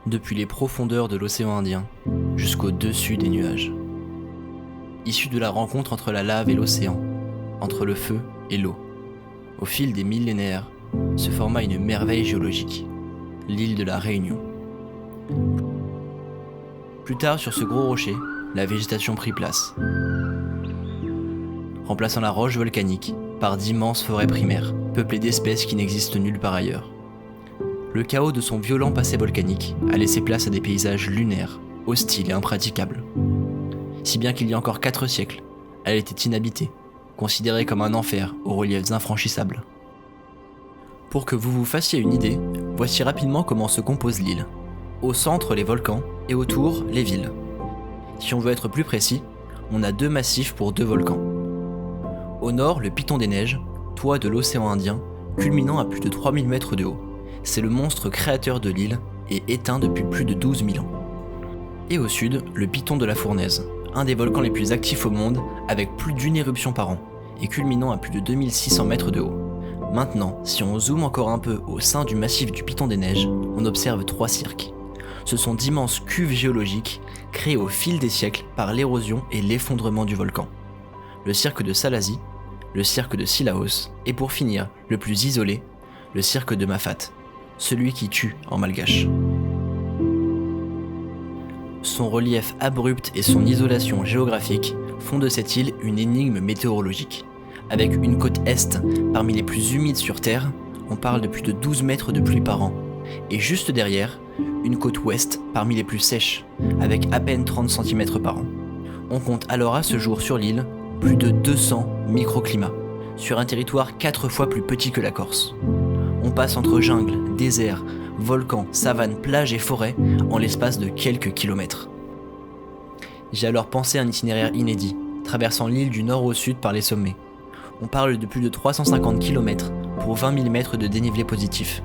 depuis les profondeurs de l'océan Indien jusqu'au-dessus des nuages. Issu de la rencontre entre la lave et l'océan, entre le feu et l'eau, au fil des millénaires, se forma une merveille géologique, l'île de la Réunion. Plus tard, sur ce gros rocher, la végétation prit place, remplaçant la roche volcanique par d'immenses forêts primaires, peuplées d'espèces qui n'existent nulle part ailleurs. Le chaos de son violent passé volcanique a laissé place à des paysages lunaires, hostiles et impraticables. Si bien qu'il y a encore 4 siècles, elle était inhabitée, considérée comme un enfer aux reliefs infranchissables. Pour que vous vous fassiez une idée, voici rapidement comment se compose l'île. Au centre, les volcans, et autour, les villes. Si on veut être plus précis, on a 2 massifs pour 2 volcans. Au nord, le Piton des Neiges, toit de l'océan Indien, culminant à plus de 3000 mètres de haut. C'est le monstre créateur de l'île et éteint depuis plus de 12 000 ans. Et au sud, le Piton de la Fournaise, un des volcans les plus actifs au monde, avec plus d'1 éruption par an, et culminant à plus de 2600 mètres de haut. Maintenant, si on zoome encore un peu au sein du massif du Piton des Neiges, on observe 3 cirques. Ce sont d'immenses cuves géologiques créées au fil des siècles par l'érosion et l'effondrement du volcan. Le cirque de Salazie, le cirque de Sillaos, et pour finir, le plus isolé, le cirque de Mafat, celui qui tue en malgache. Son relief abrupt et son isolation géographique font de cette île une énigme météorologique. Avec une côte est parmi les plus humides sur Terre, on parle de plus de 12 mètres de pluie par an, et juste derrière, une côte ouest parmi les plus sèches, avec à peine 30 cm par an. On compte alors à ce jour sur l'île plus de 200 microclimats, sur un territoire 4 fois plus petit que la Corse. On passe entre jungle, désert, volcans, savanes, plages et forêts en l'espace de quelques kilomètres. J'ai alors pensé à un itinéraire inédit, traversant l'île du nord au sud par les sommets. On parle de plus de 350 km pour 20 000 mètres de dénivelé positif,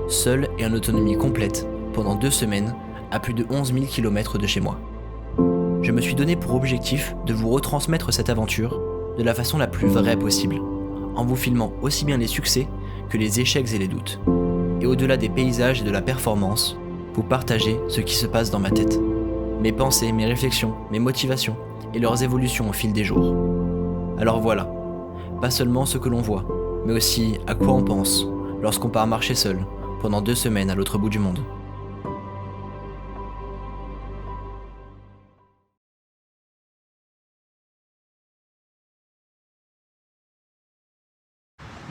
seul et en autonomie complète, pendant 2 semaines, à plus de 11 000 km de chez moi. Je me suis donné pour objectif de vous retransmettre cette aventure de la façon la plus vraie possible, en vous filmant aussi bien les succès que les échecs et les doutes. Et au-delà des paysages et de la performance, vous partagez ce qui se passe dans ma tête. Mes pensées, mes réflexions, mes motivations et leurs évolutions au fil des jours. Alors voilà, pas seulement ce que l'on voit, mais aussi à quoi on pense lorsqu'on part marcher seul pendant 2 semaines à l'autre bout du monde.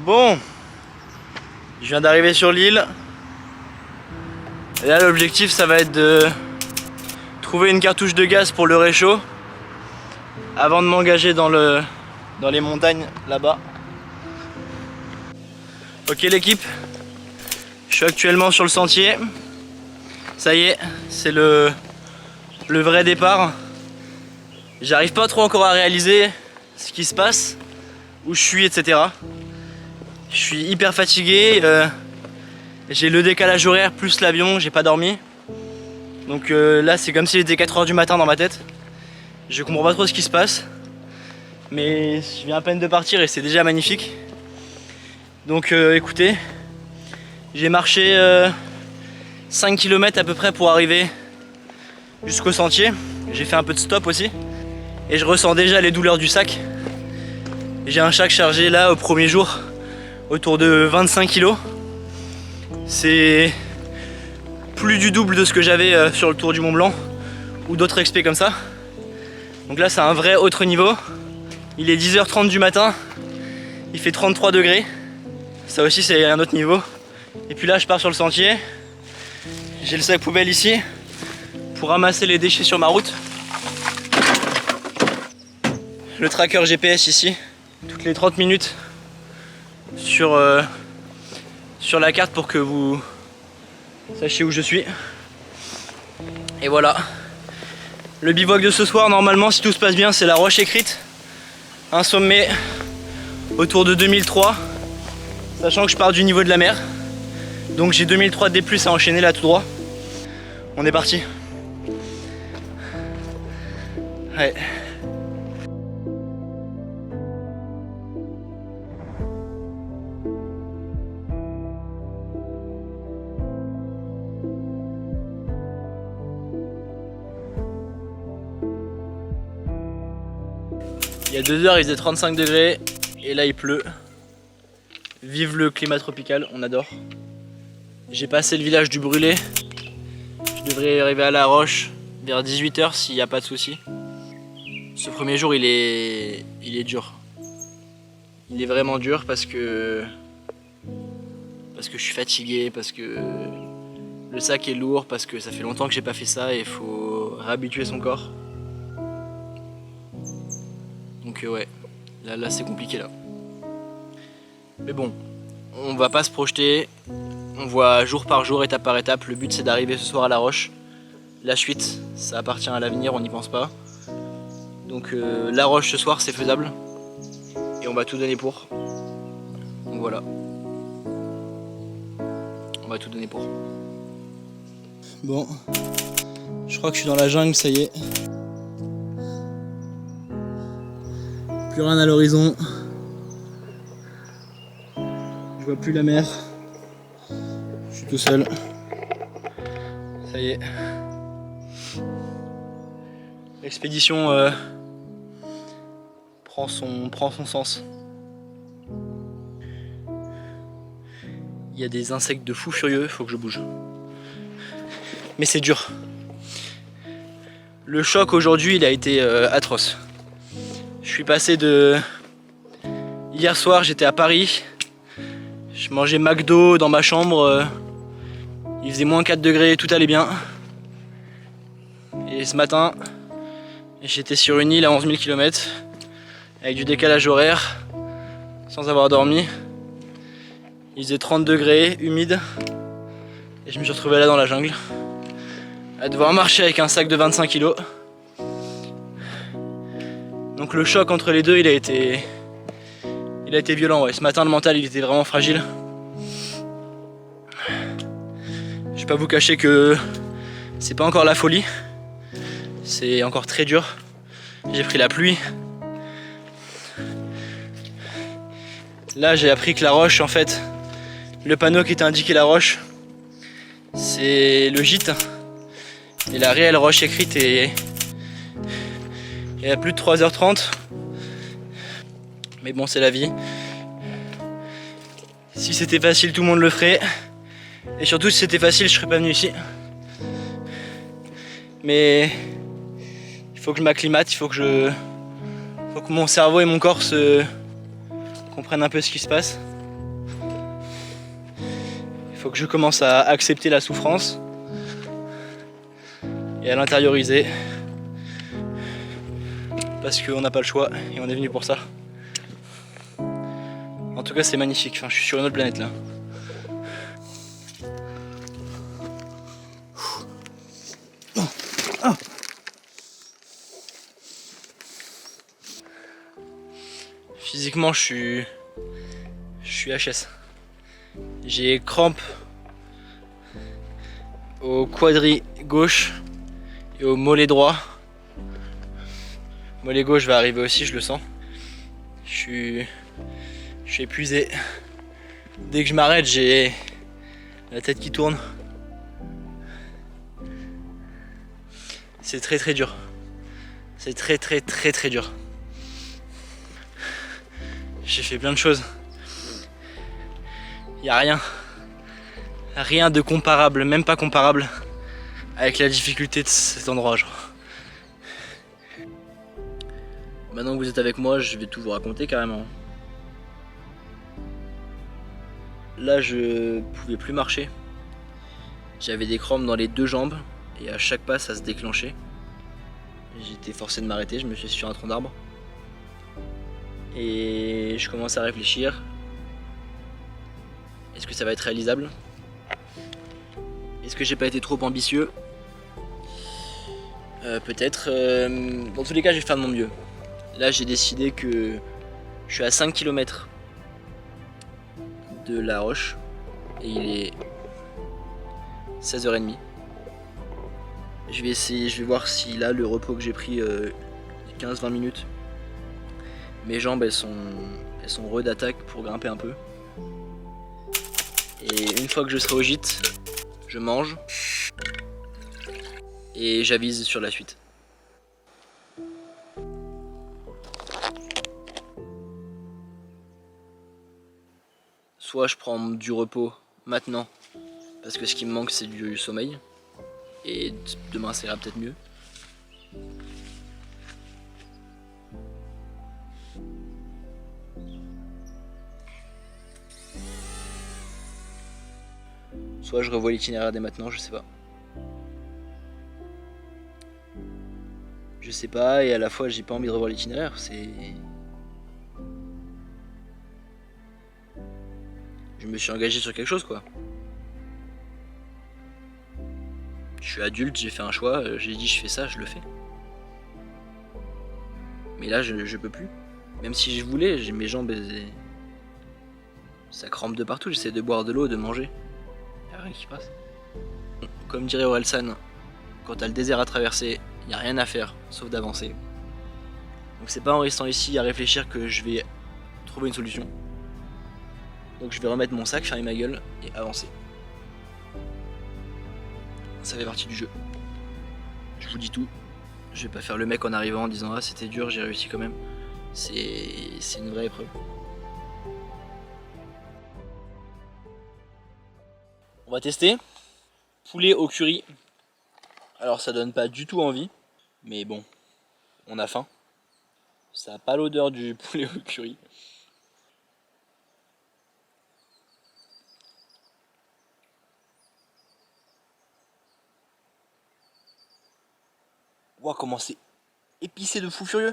Bon, je viens d'arriver sur l'île. Et là l'objectif ça va être de trouver une cartouche de gaz pour le réchaud avant de m'engager dans les montagnes là-bas. Ok l'équipe, je suis actuellement sur le sentier. Ça y est, c'est le vrai départ. J'arrive pas trop encore à réaliser ce qui se passe, où je suis, etc. Je suis hyper fatigué, j'ai le décalage horaire plus l'avion, j'ai pas dormi. Donc là c'est comme s'il était 4 h du matin dans ma tête. Je comprends pas trop ce qui se passe. Mais je viens à peine de partir et c'est déjà magnifique. Donc écoutez, j'ai marché 5 km à peu près pour arriver jusqu'au sentier. J'ai fait un peu de stop aussi. Et je ressens déjà les douleurs du sac. J'ai un sac chargé là au premier jour autour de 25 kg. C'est plus du double de ce que j'avais sur le Tour du Mont Blanc ou d'autres expés comme ça. Donc là c'est un vrai autre niveau. Il est 10h30 du matin, il fait 33 degrés. Ça aussi c'est un autre niveau. Et puis là je pars sur le sentier. J'ai le sac poubelle ici pour ramasser les déchets sur ma route. Le tracker GPS ici, toutes les 30 minutes sur la carte pour que vous sachiez où je suis. Et voilà. Le bivouac de ce soir, normalement, si tout se passe bien, c'est la Roche Écrite. Un sommet autour de 2003, sachant que je pars du niveau de la mer. Donc j'ai 2003 D+, à enchaîner là tout droit. On est parti. Ouais. Il y a 2 heures il faisait 35 degrés et là il pleut. Vive le climat tropical, on adore. J'ai passé le village du Brûlé. Je devrais arriver à La Roche vers 18 h s'il n'y a pas de soucis. Ce premier jour il est dur. Il est vraiment dur parce que je suis fatigué, parce que le sac est lourd, parce que ça fait longtemps que j'ai pas fait ça et il faut réhabituer son corps. Donc ouais, là c'est compliqué là. Mais bon, on va pas se projeter, on voit jour par jour, étape par étape. Le but c'est d'arriver ce soir à La Roche. La suite, ça appartient à l'avenir, on n'y pense pas. Donc La Roche ce soir c'est faisable. Et on va tout donner pour. Donc voilà. On va tout donner pour. Bon, je crois que je suis dans la jungle, ça y est. Plus rien à l'horizon. Je vois plus la mer. Je suis tout seul. Ça y est. L'expédition prend son sens. Il y a des insectes de fou furieux, faut que je bouge. Mais c'est dur. Le choc aujourd'hui, il a été atroce. Je suis passé de... Hier soir, j'étais à Paris. Je mangeais McDo dans ma chambre. Il faisait moins 4 degrés, tout allait bien. Et ce matin, j'étais sur une île à 11 000 km, avec du décalage horaire, sans avoir dormi. Il faisait 30 degrés, humide. Et je me suis retrouvé là dans la jungle, à devoir marcher avec un sac de 25 kg. Donc le choc entre les deux, il a été violent. Ouais. Ce matin, le mental, il était vraiment fragile. Je vais pas vous cacher que c'est pas encore la folie. C'est encore très dur. J'ai pris la pluie. Là, j'ai appris que La Roche, en fait, le panneau qui était indiqué La Roche, c'est le gîte. Et la réelle roche écrite est à plus de 3h30. Mais bon, c'est la vie. Si c'était facile, tout le monde le ferait. Et surtout, si c'était facile, je serais pas venu ici. Mais il faut que je m'acclimate, il faut que mon cerveau et mon corps comprennent un peu ce qui se passe. Il faut que je commence à accepter la souffrance et à l'intérioriser. Parce qu'on n'a pas le choix et on est venu pour ça. En tout cas, c'est magnifique. Enfin, je suis sur une autre planète là. Physiquement, je suis HS. J'ai crampes au quadri gauche et au mollet droit. Le mollet gauche va arriver aussi, je le sens. Je suis épuisé. Dès que je m'arrête, j'ai la tête qui tourne. C'est très très dur. C'est très très très très dur. J'ai fait plein de choses. Il n'y a rien de comparable, même pas comparable avec la difficulté de cet endroit. Genre. Maintenant que vous êtes avec moi, je vais tout vous raconter carrément. Là, je pouvais plus marcher. J'avais des crampes dans les 2 jambes et à chaque pas, ça se déclenchait. J'étais forcé de m'arrêter, je me suis assis sur un tronc d'arbre. Et je commence à réfléchir. Est-ce que ça va être réalisable? Est-ce que j'ai pas été trop ambitieux? Peut-être. Dans tous les cas, je vais faire de mon mieux. Là, j'ai décidé que je suis à 5 km de La Roche et il est 16h30. Je vais essayer, je vais voir si là, le repos que j'ai pris 15-20 minutes, mes jambes elles sont re d'attaque pour grimper un peu. Et une fois que je serai au gîte, je mange et j'avise sur la suite. soit je prends du repos maintenant, parce que ce qui me manque c'est du sommeil, et demain ça ira peut-être mieux. Soit je revois l'itinéraire dès maintenant, je sais pas. Je sais pas, et à la fois j'ai pas envie de revoir l'itinéraire, c'est... Je me suis engagé sur quelque chose quoi. Je suis adulte, j'ai fait un choix, j'ai dit je fais ça, je le fais. Mais là je peux plus. Même si je voulais, j'ai mes jambes, ça crampe de partout, j'essaie de boire de l'eau, de manger. Y'a rien qui passe. Comme dirait Orelsan, quand t'as le désert à traverser, y a rien à faire, sauf d'avancer. Donc c'est pas en restant ici à réfléchir que je vais trouver une solution. Donc je vais remettre mon sac, fermer ma gueule et avancer. Ça fait partie du jeu. Je vous dis tout. Je vais pas faire le mec en arrivant en disant ah c'était dur, j'ai réussi quand même. C'est une vraie épreuve. On va tester. Poulet au curry. Alors ça donne pas du tout envie, mais bon, on a faim. Ça a pas l'odeur du poulet au curry. Ouah, comment c'est épicé de fou furieux.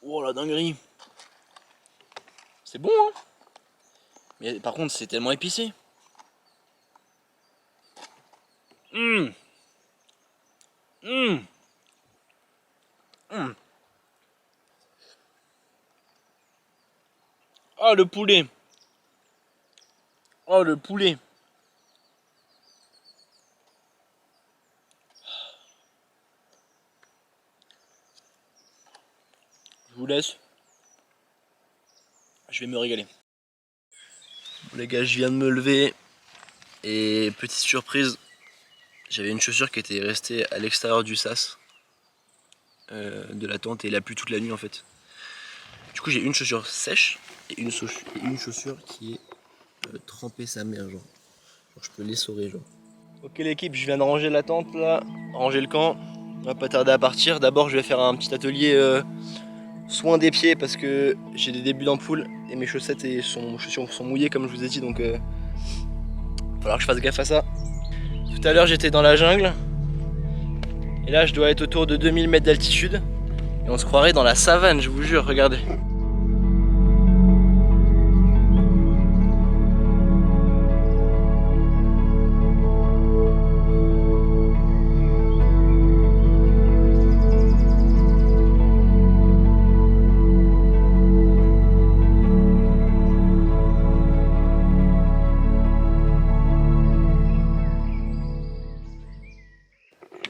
Oh la dinguerie. C'est bon hein. Mais par contre c'est tellement épicé. Oh le poulet. Oh le poulet. Je vous laisse. Je vais me régaler. Bon, les gars, je viens de me lever. Et petite surprise, j'avais une chaussure qui était restée à l'extérieur du sas de la tente et elle a plu toute la nuit en fait. Du coup j'ai une chaussure sèche et une chaussure qui est trempée sa mère genre je peux l'essorer genre. Ok l'équipe, je viens de ranger la tente là, ranger le camp. On va pas tarder à partir. D'abord je vais faire un petit atelier soin des pieds parce que j'ai des débuts d'ampoule et mes chaussettes et chaussures sont mouillées comme je vous ai dit, donc il va falloir que je fasse gaffe à ça. Tout à l'heure j'étais dans la jungle et là je dois être autour de 2000 mètres d'altitude et on se croirait dans la savane, je vous jure, regardez.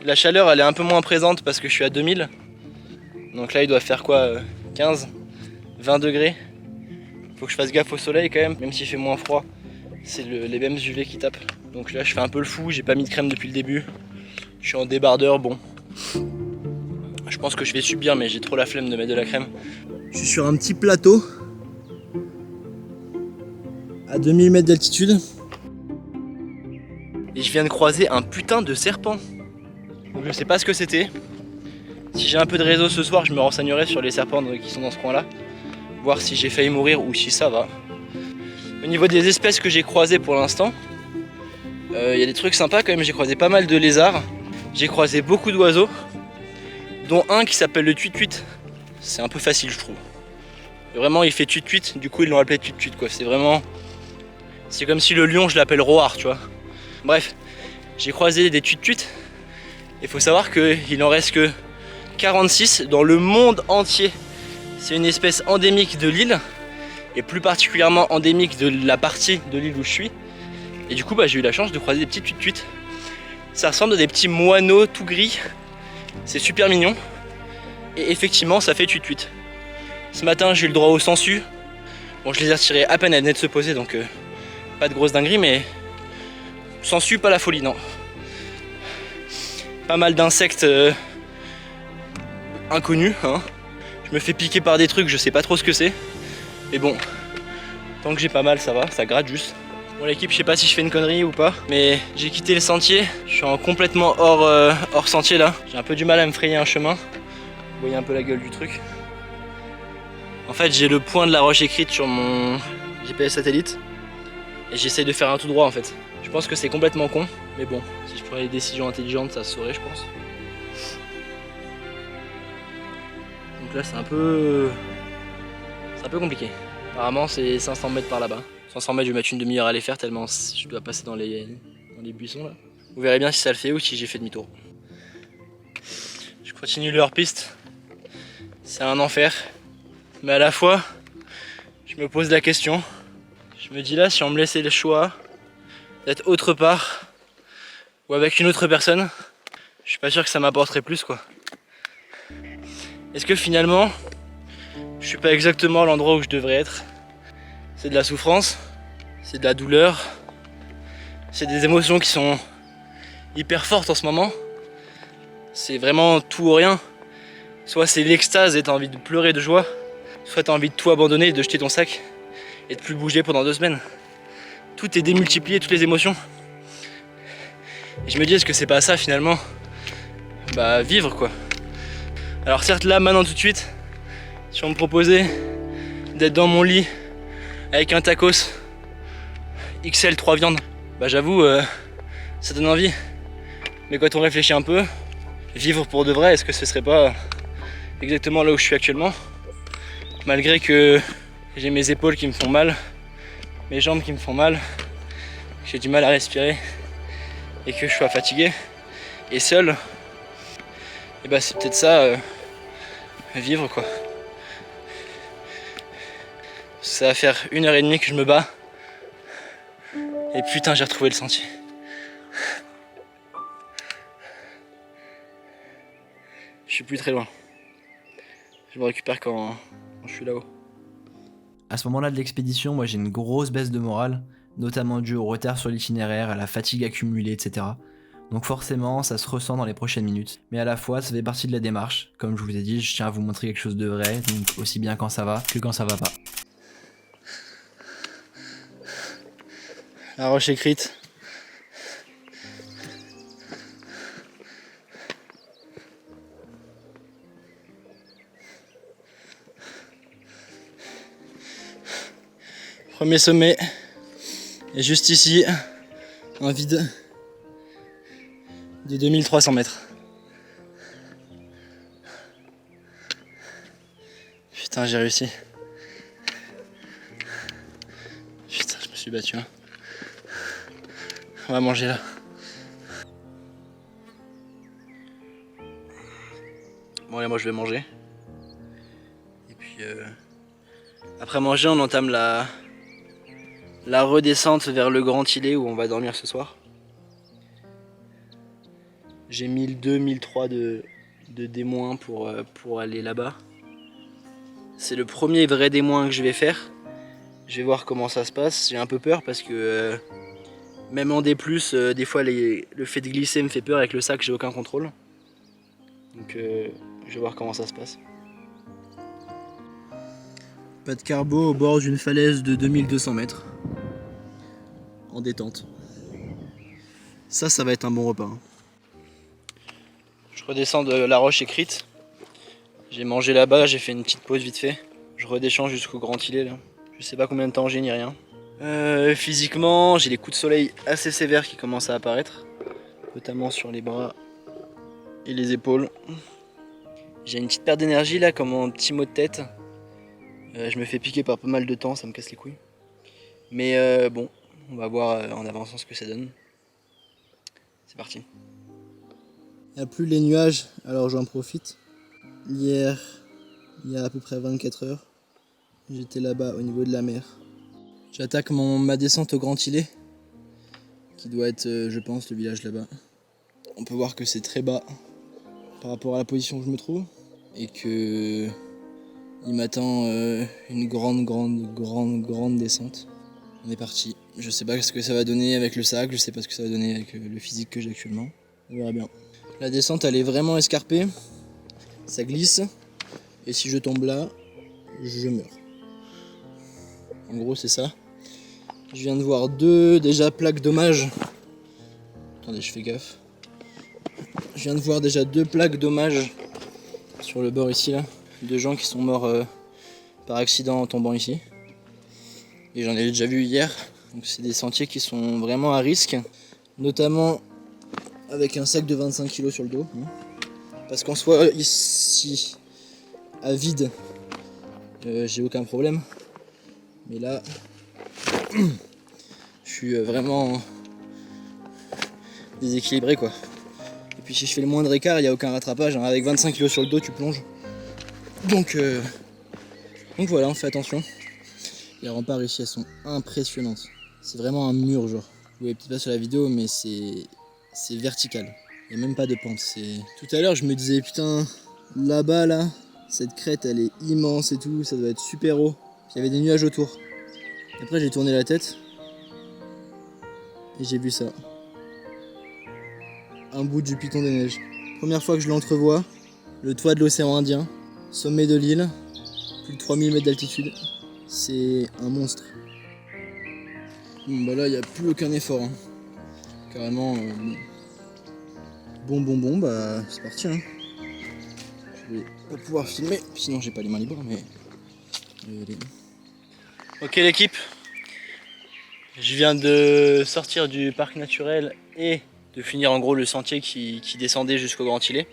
La chaleur elle est un peu moins présente parce que je suis à 2000. Donc là il doit faire quoi 15, 20 degrés. Faut que je fasse gaffe au soleil quand même s'il fait moins froid. C'est les mêmes UV qui tapent. Donc là je fais un peu le fou, j'ai pas mis de crème depuis le début. Je suis en débardeur, bon. Je pense que je vais subir mais j'ai trop la flemme de mettre de la crème. Je suis sur un petit plateau à 2000 mètres d'altitude. Et je viens de croiser un putain de serpent. Donc je sais pas ce que c'était. Si j'ai un peu de réseau ce soir, je me renseignerai sur les serpents qui sont dans ce coin-là. Voir si j'ai failli mourir ou si ça va. Au niveau des espèces que j'ai croisées pour l'instant, il y a des trucs sympas quand même. J'ai croisé pas mal de lézards. J'ai croisé beaucoup d'oiseaux, dont un qui s'appelle le tuit-tuit. C'est un peu facile je trouve. Vraiment il fait tuit-tuit, du coup ils l'ont appelé tuit-tuit quoi. C'est vraiment... C'est comme si le lion je l'appelle roar, tu vois. Bref, j'ai croisé des tuit-tuit. Il faut savoir qu'il en reste que 46 dans le monde entier. C'est une espèce endémique de l'île et plus particulièrement endémique de la partie de l'île où je suis. Et du coup j'ai eu la chance de croiser des petits tuit-tuit. Ça ressemble à des petits moineaux tout gris. C'est super mignon. Et effectivement ça fait tuit-tuit. Ce matin j'ai eu le droit aux sangsues. Bon je les ai retirés à peine, elles venaient de se poser donc pas de grosse dinguerie, mais sangsues pas la folie non. Pas mal d'insectes inconnus hein. Je me fais piquer par des trucs, je sais pas trop ce que c'est. Mais bon, Tant que j'ai pas mal, ça va, ça gratte juste. Bon, l'équipe, je sais pas si je fais une connerie ou pas, mais j'ai quitté le sentier. Je suis complètement hors sentier là. J'ai un peu du mal à me frayer un chemin. Vous voyez un peu la gueule du truc. En fait, j'ai le point de la roche écrite sur mon GPS satellite. Et j'essaye de faire un tout droit en fait. Je pense que c'est complètement con, mais bon, si je prenais des décisions intelligentes, ça se saurait, je pense. Donc là, c'est un peu compliqué. Apparemment, c'est 500 mètres par là-bas. 500 mètres, je vais mettre une demi-heure à les faire tellement je dois passer dans les buissons là. Vous verrez bien si ça le fait ou si j'ai fait demi-tour. Je continue le hors-piste. C'est un enfer. Mais à la fois, je me pose la question. Je me dis là, si on me laissait le choix d'être autre part ou avec une autre personne, je suis pas sûr que ça m'apporterait plus quoi. Est-ce que finalement, je suis pas exactement à l'endroit où je devrais être? C'est de la souffrance, c'est de la douleur, c'est des émotions qui sont hyper fortes en ce moment. C'est vraiment tout ou rien. Soit c'est l'extase et t'as envie de pleurer de joie, soit t'as envie de tout abandonner, de jeter ton sac et de plus bouger pendant 2 semaines. Tout est démultiplié, toutes les émotions. Et je me dis, est-ce que c'est pas ça finalement? Bah vivre quoi. Alors certes là, maintenant tout de suite, si on me proposait d'être dans mon lit avec un tacos XL 3 viandes, bah j'avoue, ça donne envie. Mais quand on réfléchit un peu, vivre pour de vrai, est-ce que ce serait pas exactement là où je suis actuellement? Malgré que j'ai mes épaules qui me font mal, mes jambes qui me font mal, que j'ai du mal à respirer et que je sois fatigué et seul, et bah c'est peut-être ça, vivre quoi. Ça va faire 1h30 que je me bats et putain j'ai retrouvé le sentier. Je suis plus très loin. Je me récupère quand je suis là-haut. À ce moment-là de l'expédition, moi j'ai une grosse baisse de morale, notamment due au retard sur l'itinéraire, à la fatigue accumulée, etc. Donc forcément, ça se ressent dans les prochaines minutes. Mais à la fois, ça fait partie de la démarche. Comme je vous ai dit, je tiens à vous montrer quelque chose de vrai, donc aussi bien quand ça va que quand ça va pas. La roche écrite. Premier sommet. Et juste ici, un vide de 2300 mètres. Putain, j'ai réussi. Putain, je me suis battu. Hein. On va manger là. Bon, allez, moi je vais manger. Et puis, après manger, on entame la redescente vers le Grand Îlet où on va dormir ce soir. J'ai 1002, 1003 de D- pour aller là-bas. C'est le premier vrai D- que je vais faire. Je vais voir comment ça se passe. J'ai un peu peur parce que même en D+, des fois le fait de glisser me fait peur. Avec le sac, j'ai aucun contrôle. Donc je vais voir comment ça se passe. Pas de carbo au bord d'une falaise de 2200 mètres. En détente. Ça va être un bon repas. Hein. Je redescends de la roche écrite. J'ai mangé là-bas, j'ai fait une petite pause vite fait. Je redescends jusqu'au Grand Îlet là. Je sais pas combien de temps j'ai ni rien. Physiquement, j'ai des coups de soleil assez sévères qui commencent à apparaître. Notamment sur les bras et les épaules. J'ai une petite perte d'énergie là comme un petit mot de tête. Je me fais piquer par pas mal de temps, ça me casse les couilles. Mais bon, on va voir en avançant ce que ça donne. C'est parti. Il n'y a plus les nuages, alors j'en profite. Hier, il y a à peu près 24 heures, j'étais là-bas au niveau de la mer. J'attaque ma descente au Grand Îlet, qui doit être, je pense, le village là-bas. On peut voir que c'est très bas par rapport à la position où je me trouve et que il m'attend une grande descente. On est parti. Je sais pas ce que ça va donner avec le sac, je sais pas ce que ça va donner avec le physique que j'ai actuellement. On verra bien. La descente elle est vraiment escarpée, ça glisse et si je tombe là, je meurs. En gros c'est ça. Je viens de voir 2 déjà plaques d'hommage. Attendez, je fais gaffe. Je viens de voir déjà 2 plaques d'hommage sur le bord ici là. 2 gens qui sont morts par accident en tombant ici. Et j'en ai déjà vu hier. Donc c'est des sentiers qui sont vraiment à risque. Notamment avec un sac de 25 kg sur le dos. Parce qu'en soi ici à vide j'ai aucun problème. Mais là je suis vraiment déséquilibré quoi. Et puis si je fais le moindre écart, il n'y a aucun rattrapage. Avec 25 kg sur le dos, tu plonges. Donc voilà, on fait attention. Les remparts ici, elles sont impressionnantes. C'est vraiment un mur genre. Vous voyez peut-être pas sur la vidéo, mais c'est vertical. Il n'y a même pas de pente. Tout à l'heure, je me disais, putain, là-bas, là, cette crête, elle est immense et tout. Ça doit être super haut. Puis il y avait des nuages autour. Après, j'ai tourné la tête. Et j'ai vu ça. Un bout du Piton des Neiges. Première fois que je l'entrevois. Le toit de l'océan Indien. Sommet de l'île. Plus de 3000 mètres d'altitude. C'est un monstre. Bon bah là il n'y a plus aucun effort. Hein. Carrément. Bon bah c'est parti. Hein. Je vais pas pouvoir filmer, sinon j'ai pas les mains libres mais. Ok l'équipe. Je viens de sortir du parc naturel et de finir en gros le sentier qui descendait jusqu'au Grand Îlet.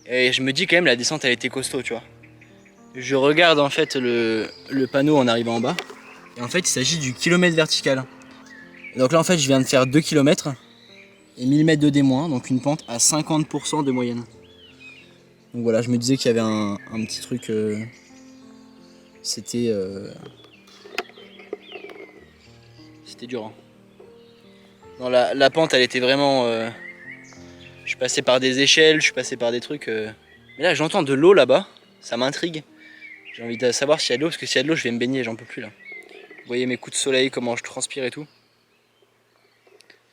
Et je me dis quand même la descente a été costaud tu vois. Je regarde en fait le panneau en arrivant en bas. Et en fait il s'agit du kilomètre vertical. Et donc là en fait je viens de faire 2 km et 1000 mètres de D-, donc une pente à 50% de moyenne. Donc voilà, je me disais qu'il y avait un petit truc. C'était dur. Hein. Non, la pente elle était vraiment. Je suis passé par des échelles, je suis passé par des trucs. Mais là j'entends de l'eau là-bas, ça m'intrigue. J'ai envie de savoir s'il y a de l'eau, parce que s'il y a de l'eau je vais me baigner, j'en peux plus là. Vous voyez mes coups de soleil, comment je transpire et tout.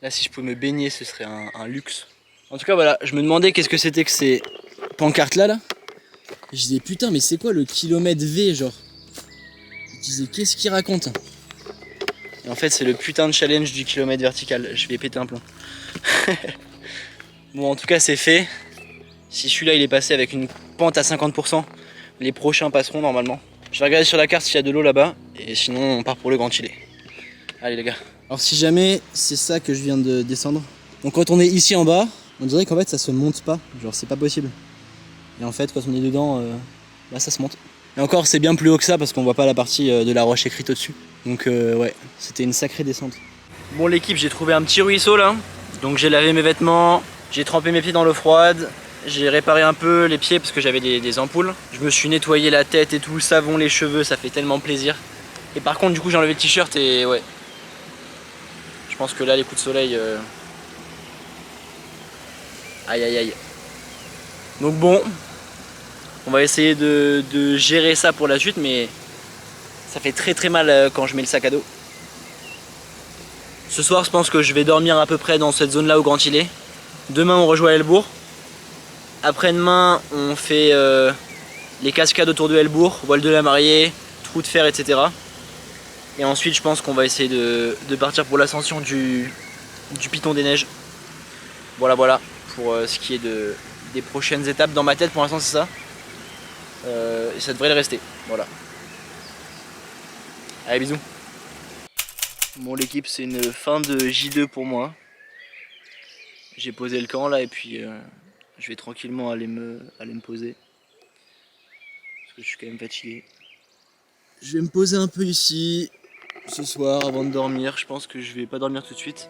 Là si je pouvais me baigner ce serait un luxe. En tout cas voilà, je me demandais qu'est-ce que c'était que ces pancartes là. Je disais putain mais c'est quoi le kilomètre V genre. Je disais qu'est-ce qu'il raconte. Et en fait c'est le putain de challenge du kilomètre vertical, je vais péter un plomb. Bon en tout cas c'est fait. Si celui-là il est passé avec une pente à 50%, les prochains passeront normalement. Je vais regarder sur la carte s'il y a de l'eau là-bas, et sinon on part pour le Grand Îlet. Allez les gars. Alors si jamais c'est ça que je viens de descendre, donc quand on est ici en bas, on dirait qu'en fait ça se monte pas, genre c'est pas possible. Et en fait quand on est dedans, bah ça se monte. Et encore c'est bien plus haut que ça parce qu'on voit pas la partie de la roche écrite au-dessus. Donc ouais, c'était une sacrée descente. Bon l'équipe, j'ai trouvé un petit ruisseau là, donc j'ai lavé mes vêtements, j'ai trempé mes pieds dans l'eau froide. J'ai réparé un peu les pieds parce que j'avais des ampoules. Je me suis nettoyé la tête et tout, savon les cheveux, ça fait tellement plaisir. Et par contre du coup j'ai enlevé le t-shirt et ouais. Je pense que là les coups de soleil... Aïe aïe aïe. Donc bon, on va essayer de gérer ça pour la suite, mais ça fait très mal quand je mets le sac à dos. Ce soir je pense que je vais dormir à peu près dans cette zone là au Grand Îlet. Demain on rejoint Helbourg. Après-demain, on fait les cascades autour de Helbourg, voile de la mariée, trou de fer, etc. Et ensuite, je pense qu'on va essayer de partir pour l'ascension du Piton des Neiges. Voilà, pour ce qui est des prochaines étapes dans ma tête, pour l'instant c'est ça. Et ça devrait le rester, voilà. Allez, bisous. Bon l'équipe, c'est une fin de J2 pour moi. J'ai posé le camp là et puis... je vais tranquillement aller me poser. Parce que je suis quand même fatigué. Je vais me poser un peu ici ce soir avant de dormir. Je pense que je vais pas dormir tout de suite.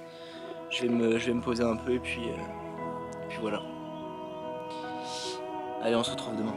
Je vais me poser un peu et puis voilà. Allez, on se retrouve demain.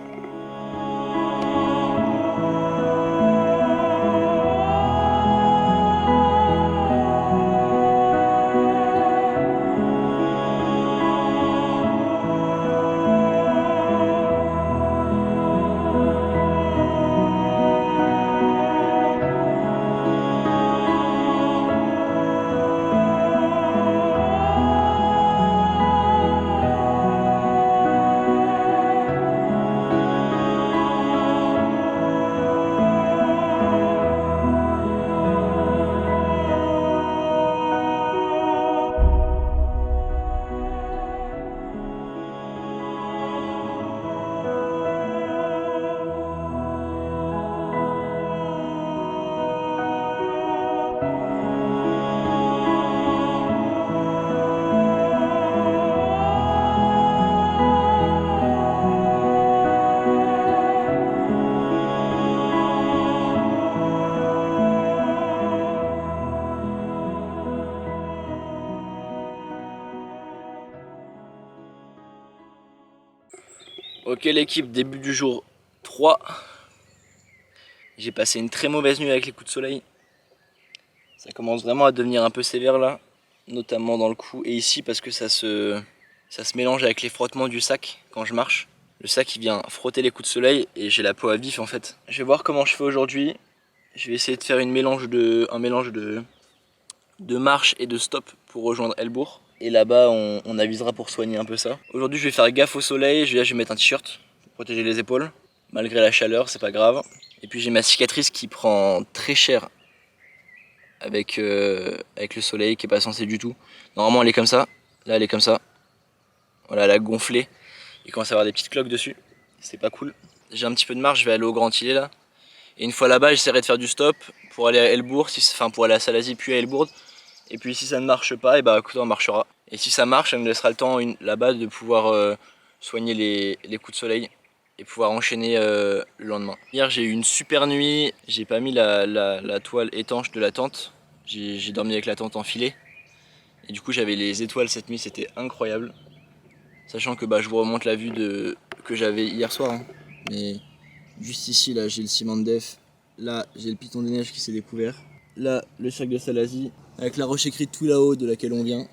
Ok l'équipe, début du jour 3. J'ai passé une très mauvaise nuit avec les coups de soleil. Ça commence vraiment à devenir un peu sévère là, notamment dans le cou et ici parce que ça se mélange avec les frottements du sac quand je marche. Le sac il vient frotter les coups de soleil et j'ai la peau à vif en fait. Je vais voir comment je fais aujourd'hui. Je vais essayer de faire un mélange de marche et de stop pour rejoindre Helbourg. Et là-bas on avisera pour soigner un peu ça. Aujourd'hui je vais faire gaffe au soleil, je vais mettre un t-shirt pour protéger les épaules. Malgré la chaleur, c'est pas grave. Et puis j'ai ma cicatrice qui prend très cher avec le soleil, qui est pas censé du tout. Normalement elle est comme ça, là elle est comme ça. Voilà, elle a gonflé. Il commence à avoir des petites cloques dessus. C'est pas cool. J'ai un petit peu de marche, je vais aller au Grand Îlet là. Et une fois là-bas, j'essaierai de faire du stop pour aller à Helbourg, enfin pour aller à Salazie puis à Helbourg. Et puis si ça ne marche pas, et bah écoute, on marchera. Et si ça marche, ça me laissera le temps là-bas de pouvoir soigner les coups de soleil et pouvoir enchaîner le lendemain. Hier j'ai eu une super nuit, j'ai pas mis la toile étanche de la tente. J'ai dormi avec la tente enfilée. Et du coup j'avais les étoiles cette nuit, c'était incroyable. Sachant que je vous remonte la vue que j'avais hier soir. Hein. Mais juste ici, là, j'ai le ciment de def. Là, j'ai le piton des neiges qui s'est découvert. Là, le cirque de Salazie, avec la roche écrite tout là-haut de laquelle on vient.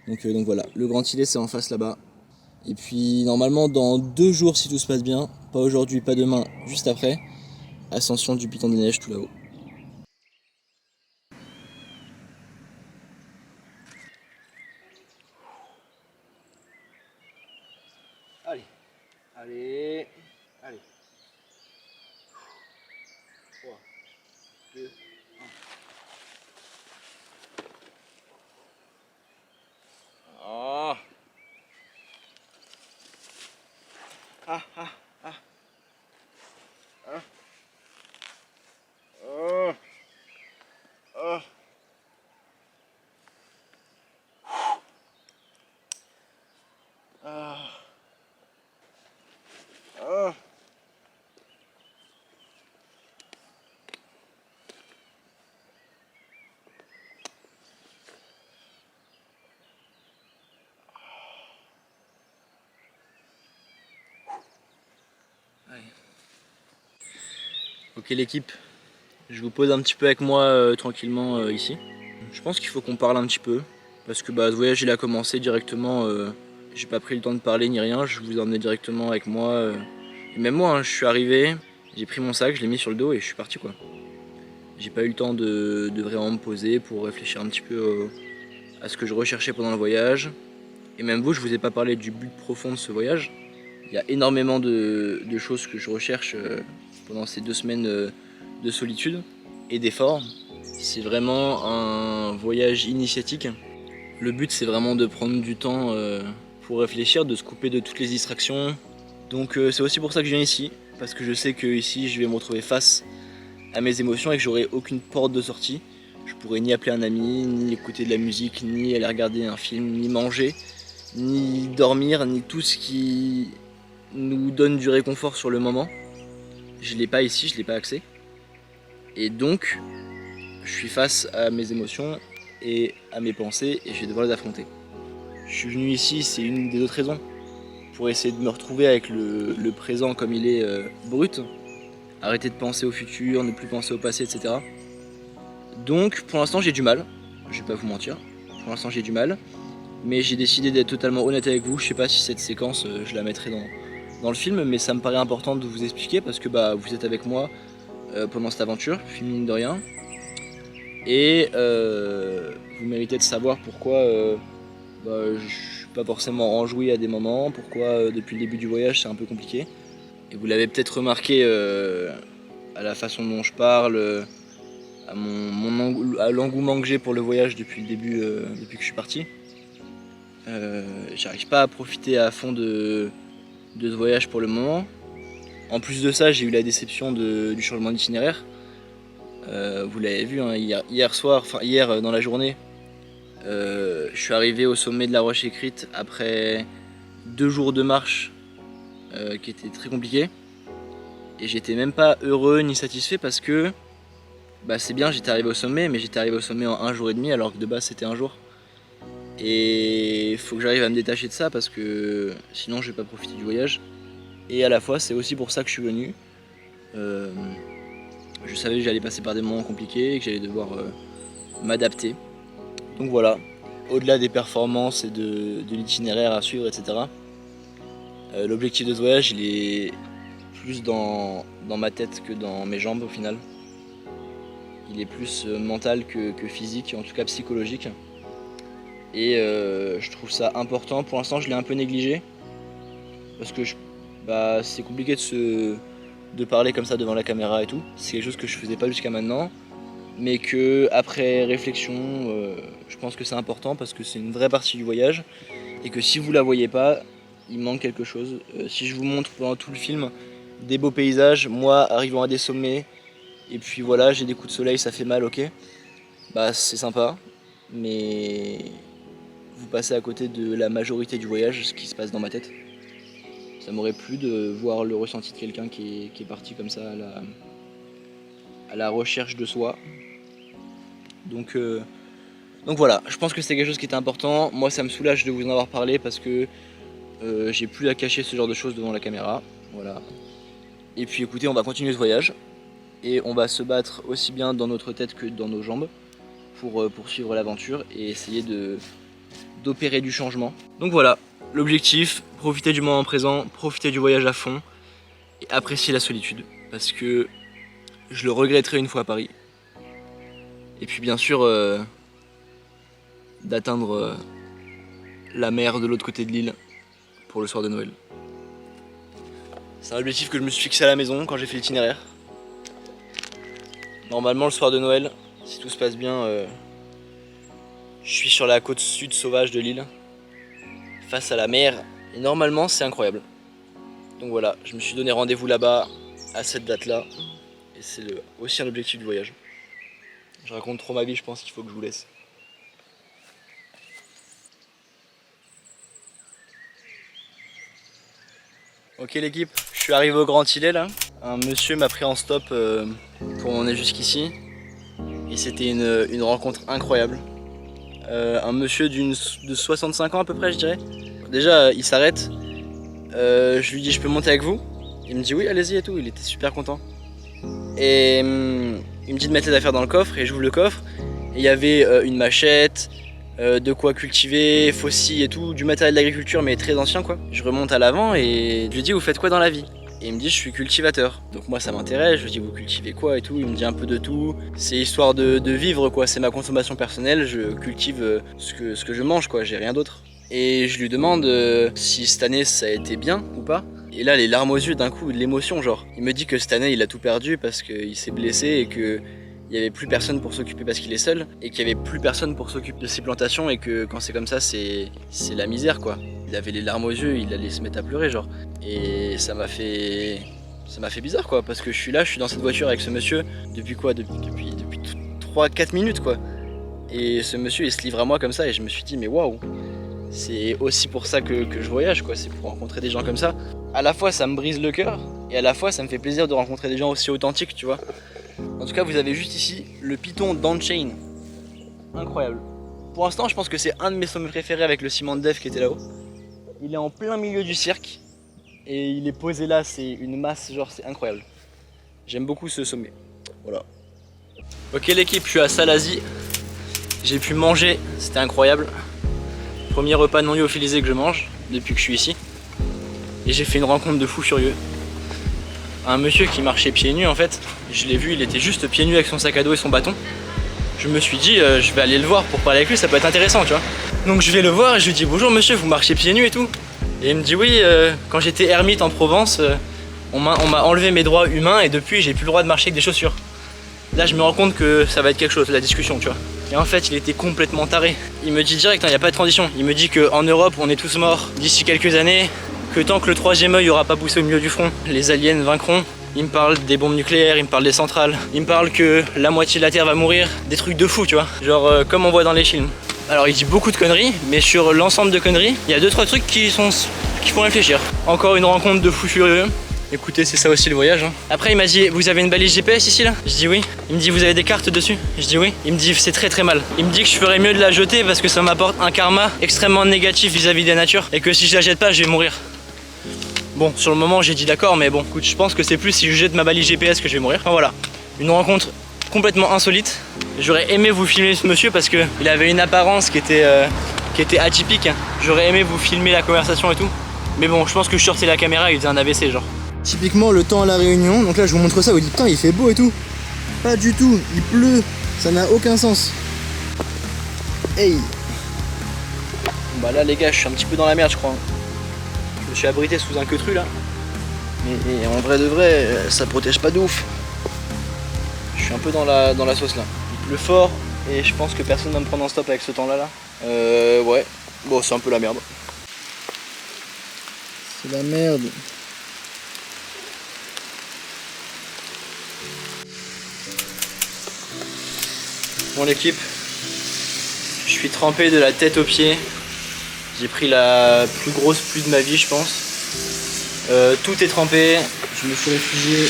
Donc voilà, le Grand Îlet, c'est en face là-bas. Et puis, normalement, dans 2 jours, si tout se passe bien, pas aujourd'hui, pas demain, juste après, ascension du piton des neiges tout là-haut. Allez, allez, allez. 3, 2, 1. Oh. Ah, ah, ah. Ah. Oh. Oh. Ah. Ah. Allez. Ok l'équipe, je vous pose un petit peu avec moi tranquillement ici. Je pense qu'il faut qu'on parle un petit peu parce que ce voyage il a commencé directement, j'ai pas pris le temps de parler ni rien, je vous ai emmené directement avec moi. Et même moi, hein, je suis arrivé, j'ai pris mon sac, je l'ai mis sur le dos et je suis parti quoi. J'ai pas eu le temps de vraiment me poser pour réfléchir un petit peu à ce que je recherchais pendant le voyage. Et même vous, je vous ai pas parlé du but profond de ce voyage. Il y a énormément de choses que je recherche pendant ces 2 semaines de solitude et d'effort. C'est vraiment un voyage initiatique. Le but c'est vraiment de prendre du temps pour réfléchir, de se couper de toutes les distractions. Donc c'est aussi pour ça que je viens ici, parce que je sais que ici je vais me retrouver face à mes émotions et que j'aurai aucune porte de sortie. Je pourrai ni appeler un ami, ni écouter de la musique, ni aller regarder un film, ni manger, ni dormir, ni tout ce qui nous donne du réconfort sur le moment. Je l'ai pas ici, je l'ai pas accès. Et donc, je suis face à mes émotions et à mes pensées et je vais devoir les affronter. Je suis venu ici, c'est une des autres raisons, pour essayer de me retrouver avec le présent comme il est brut. Arrêter de penser au futur, ne plus penser au passé, etc. Donc, pour l'instant, j'ai du mal. Je vais pas vous mentir. Pour l'instant, j'ai du mal. Mais j'ai décidé d'être totalement honnête avec vous. Je sais pas si cette séquence, je la mettrai dans le film, mais ça me paraît important de vous expliquer parce que vous êtes avec moi pendant cette aventure, film mine de rien. Et vous méritez de savoir pourquoi je suis pas forcément enjoui à des moments, pourquoi depuis le début du voyage c'est un peu compliqué. Et vous l'avez peut-être remarqué à la façon dont je parle, à l'engouement que j'ai pour le voyage depuis le début, depuis que je suis parti. J'arrive pas à profiter à fond de ce voyage pour le moment. En plus de ça, j'ai eu la déception du changement d'itinéraire. Vous l'avez vu, hein, hier dans la journée, je suis arrivé au sommet de la roche écrite après 2 jours de marche qui étaient très compliqués. Et j'étais même pas heureux ni satisfait parce que c'est bien, j'étais arrivé au sommet, mais j'étais arrivé au sommet en 1 jour et demi alors que de base c'était 1 jour. Et il faut que j'arrive à me détacher de ça parce que sinon je vais pas profiter du voyage. Et à la fois c'est aussi pour ça que je suis venu. Je savais que j'allais passer par des moments compliqués et que j'allais devoir m'adapter. Donc voilà, au-delà des performances et de l'itinéraire à suivre, etc. L'objectif de ce voyage il est plus dans ma tête que dans mes jambes au final. Il est plus mental que physique, en tout cas psychologique. Et je trouve ça important. Pour l'instant je l'ai un peu négligé parce que c'est compliqué de parler comme ça devant la caméra et tout. C'est quelque chose que je faisais pas jusqu'à maintenant, mais que après réflexion, je pense que c'est important parce que c'est une vraie partie du voyage et que si vous la voyez pas, il manque quelque chose. Si je vous montre pendant tout le film des beaux paysages, moi arrivant à des sommets, et puis voilà, j'ai des coups de soleil, ça fait mal, ok, c'est sympa, mais vous passez à côté de la majorité du voyage, ce qui se passe dans ma tête. Ça m'aurait plu de voir le ressenti de quelqu'un qui est parti comme ça à la recherche de soi. Donc voilà, je pense que c'était quelque chose qui était important. Moi ça me soulage de vous en avoir parlé parce que j'ai plus à cacher ce genre de choses devant la caméra. Voilà. Et puis écoutez, on va continuer ce voyage et on va se battre aussi bien dans notre tête que dans nos jambes pour poursuivre l'aventure et essayer d'opérer du changement. Donc voilà, l'objectif, profiter du moment présent, profiter du voyage à fond et apprécier la solitude parce que je le regretterai une fois à Paris. Et puis bien sûr d'atteindre la mer de l'autre côté de l'île pour le soir de Noël. C'est un objectif que je me suis fixé à la maison quand j'ai fait l'itinéraire. Normalement le soir de Noël, si tout se passe bien, je suis sur la côte sud sauvage de l'île, face à la mer, et normalement c'est incroyable. Donc voilà, je me suis donné rendez-vous là-bas, à cette date-là, et c'est aussi un objectif du voyage. Je raconte trop ma vie, je pense qu'il faut que je vous laisse. Ok l'équipe, je suis arrivé au Grand Îlet là. Un monsieur m'a pris en stop pour m'emmener jusqu'ici. Et c'était une rencontre incroyable. Un monsieur de 65 ans à peu près je dirais. Déjà il s'arrête, je lui dis je peux monter avec vous? Il me dit oui allez-y et tout, il était super content. Et il me dit de mettre les affaires dans le coffre et j'ouvre le coffre. Et il y avait une machette, de quoi cultiver, faucilles et tout, du matériel d'agriculture mais très ancien quoi. Je remonte à l'avant et je lui dis vous faites quoi dans la vie? Et il me dit je suis cultivateur. Donc moi ça m'intéresse, je lui dis vous cultivez quoi et tout, il me dit un peu de tout. C'est histoire de vivre quoi, c'est ma consommation personnelle, je cultive ce que je mange quoi, j'ai rien d'autre. Et je lui demande si cette année ça a été bien ou pas. Et là les larmes aux yeux d'un coup, de l'émotion genre. Il me dit que cette année il a tout perdu parce qu'il s'est blessé et que il n'y avait plus personne pour s'occuper parce qu'il est seul et qu'il n'y avait plus personne pour s'occuper de ses plantations et que quand c'est comme ça c'est la misère quoi. Il avait les larmes aux yeux, il allait se mettre à pleurer genre. Et ça m'a fait bizarre quoi parce que je suis dans cette voiture avec ce monsieur depuis 3-4 minutes quoi. Et ce monsieur il se livre à moi comme ça et je me suis dit mais waouh, c'est aussi pour ça que je voyage quoi, c'est pour rencontrer des gens comme ça. À la fois ça me brise le cœur et à la fois ça me fait plaisir de rencontrer des gens aussi authentiques tu vois. En tout cas vous avez juste ici le piton d'Unchained, incroyable. Pour l'instant je pense que c'est un de mes sommets préférés avec le ciment de Dev qui était là-haut. Il est en plein milieu du cirque et il est posé là, c'est une masse genre c'est incroyable. J'aime beaucoup ce sommet, voilà. Ok l'équipe, je suis à Salazie, j'ai pu manger, c'était incroyable. Premier repas non lyophilisé que je mange depuis que je suis ici. Et j'ai fait une rencontre de fou furieux. Un monsieur qui marchait pieds nus en fait, je l'ai vu, il était juste pieds nus avec son sac à dos et son bâton. Je me suis dit je vais aller le voir pour parler avec lui, ça peut être intéressant tu vois. Donc je vais le voir et je lui dis bonjour monsieur, vous marchez pieds nus et tout. Et il me dit oui, quand j'étais ermite en Provence, on m'a enlevé mes droits humains et depuis j'ai plus le droit de marcher avec des chaussures. Là je me rends compte que ça va être quelque chose, la discussion tu vois. Et en fait il était complètement taré. Il me dit direct, il n'y a pas de transition. Il me dit qu'en Europe on est tous morts d'ici quelques années, que tant que le troisième œil n'aura pas poussé au milieu du front, les aliens vaincront. Il me parle des bombes nucléaires, il me parle des centrales, il me parle que la moitié de la Terre va mourir, des trucs de fou tu vois, genre comme on voit dans les films. Alors il dit beaucoup de conneries, mais sur l'ensemble de conneries, il y a 2-3 trucs qui font réfléchir. Encore une rencontre de fou furieux, Écoutez, c'est ça aussi le voyage. Hein. Après, il m'a dit, vous avez une balise GPS ici là? Je dis oui. Il me dit, vous avez des cartes dessus? Je dis oui. Il me dit, c'est très très mal. Il me dit que je ferais mieux de la jeter parce que ça m'apporte un karma extrêmement négatif vis-à-vis de la nature et que si je la jette pas, je vais mourir. Bon, sur le moment, j'ai dit d'accord, mais bon, écoute, je pense que c'est plus si je jette ma balise GPS que je vais mourir. Enfin voilà, une rencontre complètement insolite. J'aurais aimé vous filmer ce monsieur parce que il avait une apparence qui était atypique. J'aurais aimé vous filmer la conversation et tout. Mais bon, je pense que je sortais la caméra et il faisait un AVC genre. Typiquement le temps à la Réunion, donc là je vous montre ça, vous dites putain il fait beau et tout. Pas du tout, il pleut, ça n'a aucun sens. Hey. Bah là les gars, je suis un petit peu dans la merde je crois. Je me suis abrité sous un queutru là. Mais en vrai de vrai, ça protège pas de ouf. Je suis un peu dans la sauce là. Il pleut fort et je pense que personne va me prendre en stop avec ce temps là. Ouais, bon c'est un peu la merde. C'est la merde. Bon l'équipe, je suis trempé de la tête aux pieds. J'ai pris la plus grosse pluie de ma vie je pense. Tout est trempé. Je me suis réfugié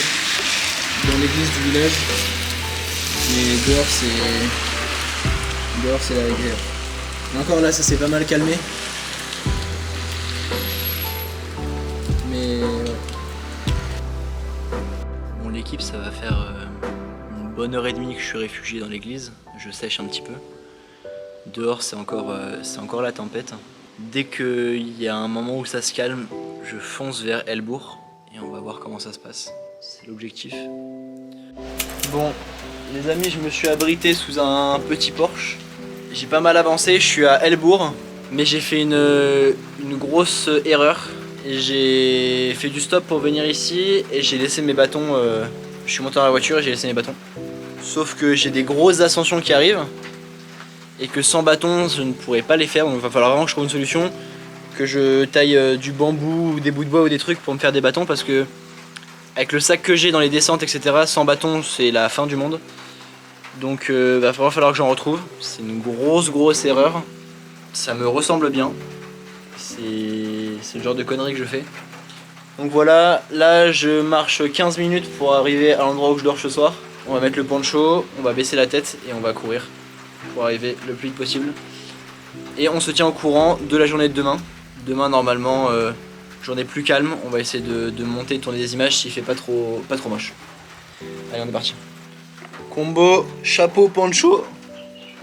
dans l'église du village. Mais dehors c'est la guerre. Et encore là ça s'est pas mal calmé. Mais ouais. Bon l'équipe, ça va faire une bonne heure et demie que je suis réfugié dans l'église. Je sèche un petit peu. Dehors c'est encore la tempête. Dès qu'il y a un moment où ça se calme, je fonce vers Helbourg et on va voir comment ça se passe. C'est l'objectif. Bon les amis, je me suis abrité sous un petit porche. J'ai pas mal avancé, je suis à Helbourg, mais j'ai fait une grosse erreur. J'ai fait du stop pour venir ici et j'ai laissé mes bâtons. Je suis monté dans la voiture et j'ai laissé mes bâtons. Sauf que j'ai des grosses ascensions qui arrivent et que sans bâtons je ne pourrais pas les faire, donc il va falloir vraiment que je trouve une solution, que je taille du bambou ou des bouts de bois ou des trucs pour me faire des bâtons parce que avec le sac que j'ai dans les descentes etc, sans bâtons c'est la fin du monde. Donc va vraiment falloir que j'en retrouve. C'est une grosse erreur. Ça me ressemble bien. C'est le genre de conneries que je fais. Donc voilà, là je marche 15 minutes pour arriver à l'endroit où je dors ce soir. On va mettre le poncho, on va baisser la tête et on va courir pour arriver le plus vite possible. Et on se tient au courant de la journée de demain. Demain normalement, journée plus calme. On va essayer de monter, de tourner des images s'il fait pas trop moche. Allez, on est parti. Combo, chapeau, poncho.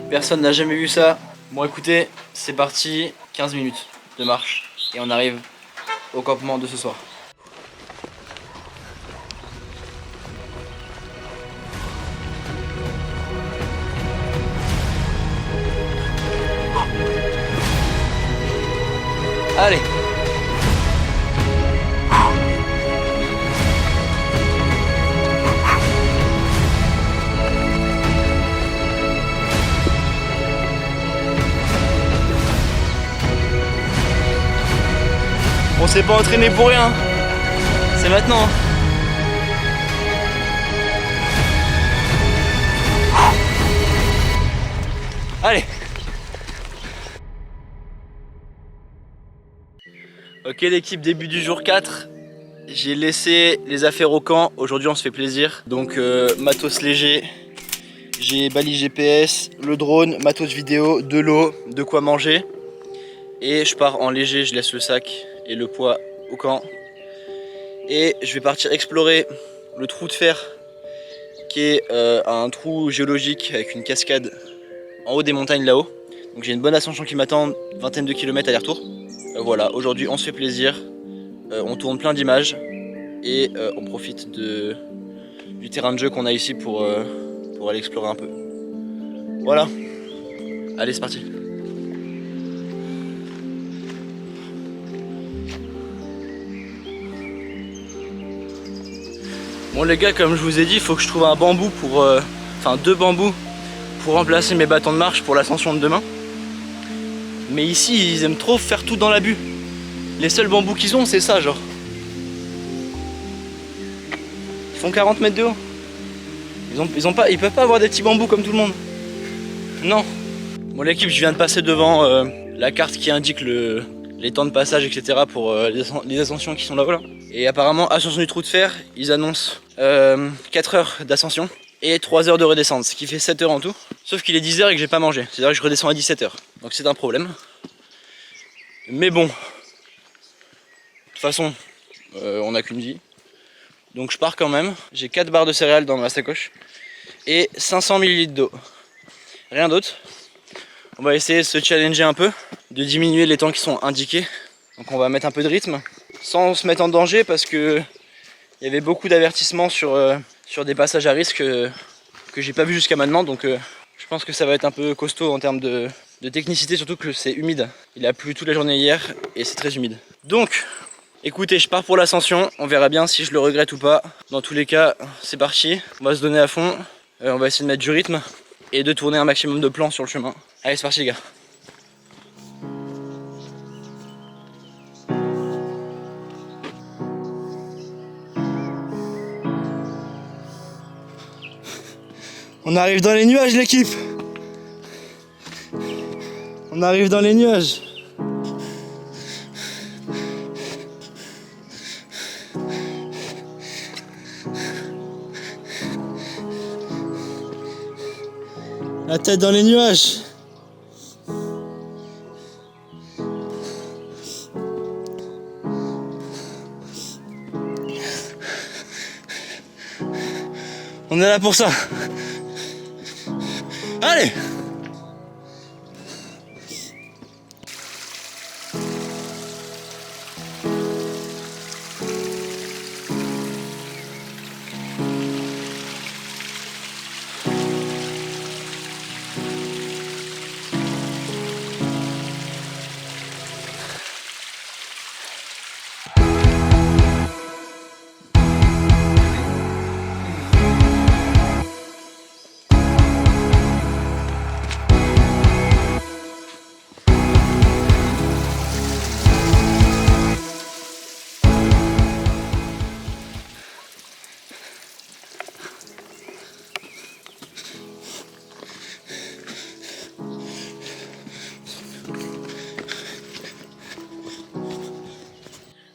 Personne n'a jamais vu ça. Bon écoutez, c'est parti, 15 minutes de marche et on arrive au campement de ce soir. Allez. On s'est pas entraîné pour rien. C'est maintenant. Allez. Ok l'équipe, début du jour 4. J'ai laissé les affaires au camp. Aujourd'hui on se fait plaisir. Donc matos léger. J'ai balise GPS, le drone, matos vidéo, de l'eau, de quoi manger. Et je pars en léger, je laisse le sac et le poids au camp. Et je vais partir explorer le trou de fer qui est un trou géologique avec une cascade en haut des montagnes là-haut. Donc j'ai une bonne ascension qui m'attend, vingtaine de kilomètres aller-retour. Voilà, aujourd'hui on se fait plaisir, on tourne plein d'images et on profite du terrain de jeu qu'on a ici pour aller explorer un peu. Voilà, allez c'est parti. Bon les gars, comme je vous ai dit, il faut que je trouve un bambou pour... Enfin 2 bambous pour remplacer mes bâtons de marche pour l'ascension de demain. Mais ici, ils aiment trop faire tout dans l'abus. Les seuls bambous qu'ils ont, c'est ça, genre. Ils font 40 mètres de haut. Ils peuvent pas avoir des petits bambous comme tout le monde. Non. Bon l'équipe, je viens de passer devant la carte qui indique les temps de passage, etc. pour les ascensions qui sont là-haut là. Et apparemment, Ascension du Trou de Fer, ils annoncent 4 heures d'ascension et 3 heures de redescente, ce qui fait 7 heures en tout. Sauf qu'il est 10 heures et que j'ai pas mangé, c'est-à-dire que je redescends à 17 heures. Donc c'est un problème. Mais bon, de toute façon, on n'a qu'une vie. Donc je pars quand même. J'ai 4 barres de céréales dans ma sacoche et 500 ml d'eau. Rien d'autre. On va essayer de se challenger un peu, de diminuer les temps qui sont indiqués. Donc on va mettre un peu de rythme, sans se mettre en danger parce que il y avait beaucoup d'avertissements sur des passages à risque que j'ai pas vu jusqu'à maintenant. Donc je pense que ça va être un peu costaud en termes de technicité, surtout que c'est humide. Il a plu toute la journée hier et c'est très humide. Donc écoutez, je pars pour l'ascension, on verra bien si je le regrette ou pas. Dans tous les cas, c'est parti, on va se donner à fond, on va essayer de mettre du rythme et de tourner un maximum de plans sur le chemin. Allez, c'est parti les gars. On arrive dans les nuages l'équipe. On arrive dans les nuages. La tête dans les nuages. On est là pour ça. Allez!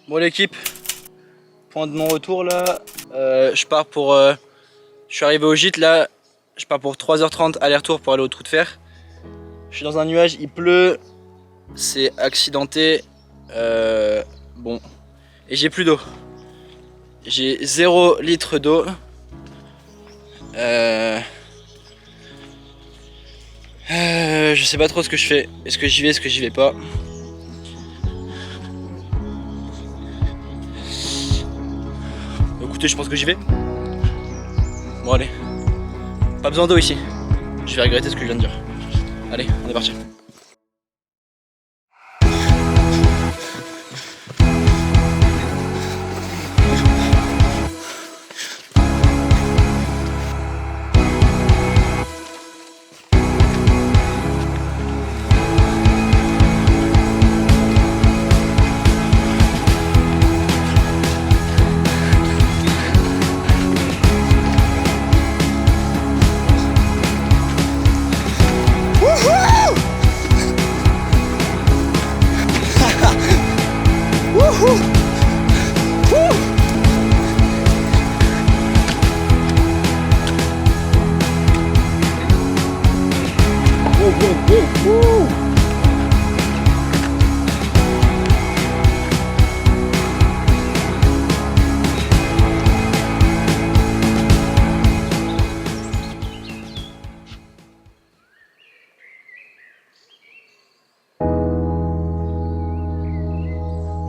Bon l'équipe, point de mon retour là, je pars pour... je suis arrivé au gîte là, je pars pour 3h30 aller-retour pour aller au Trou de Fer. Je suis dans un nuage, il pleut, c'est accidenté, bon, et j'ai plus d'eau. J'ai 0 litre d'eau. Je sais pas trop ce que je fais, est-ce que j'y vais, est-ce que j'y vais pas. Écoutez, je pense que j'y vais. Bon allez, pas besoin d'eau ici. Je vais regretter ce que je viens de dire. Allez, on est parti.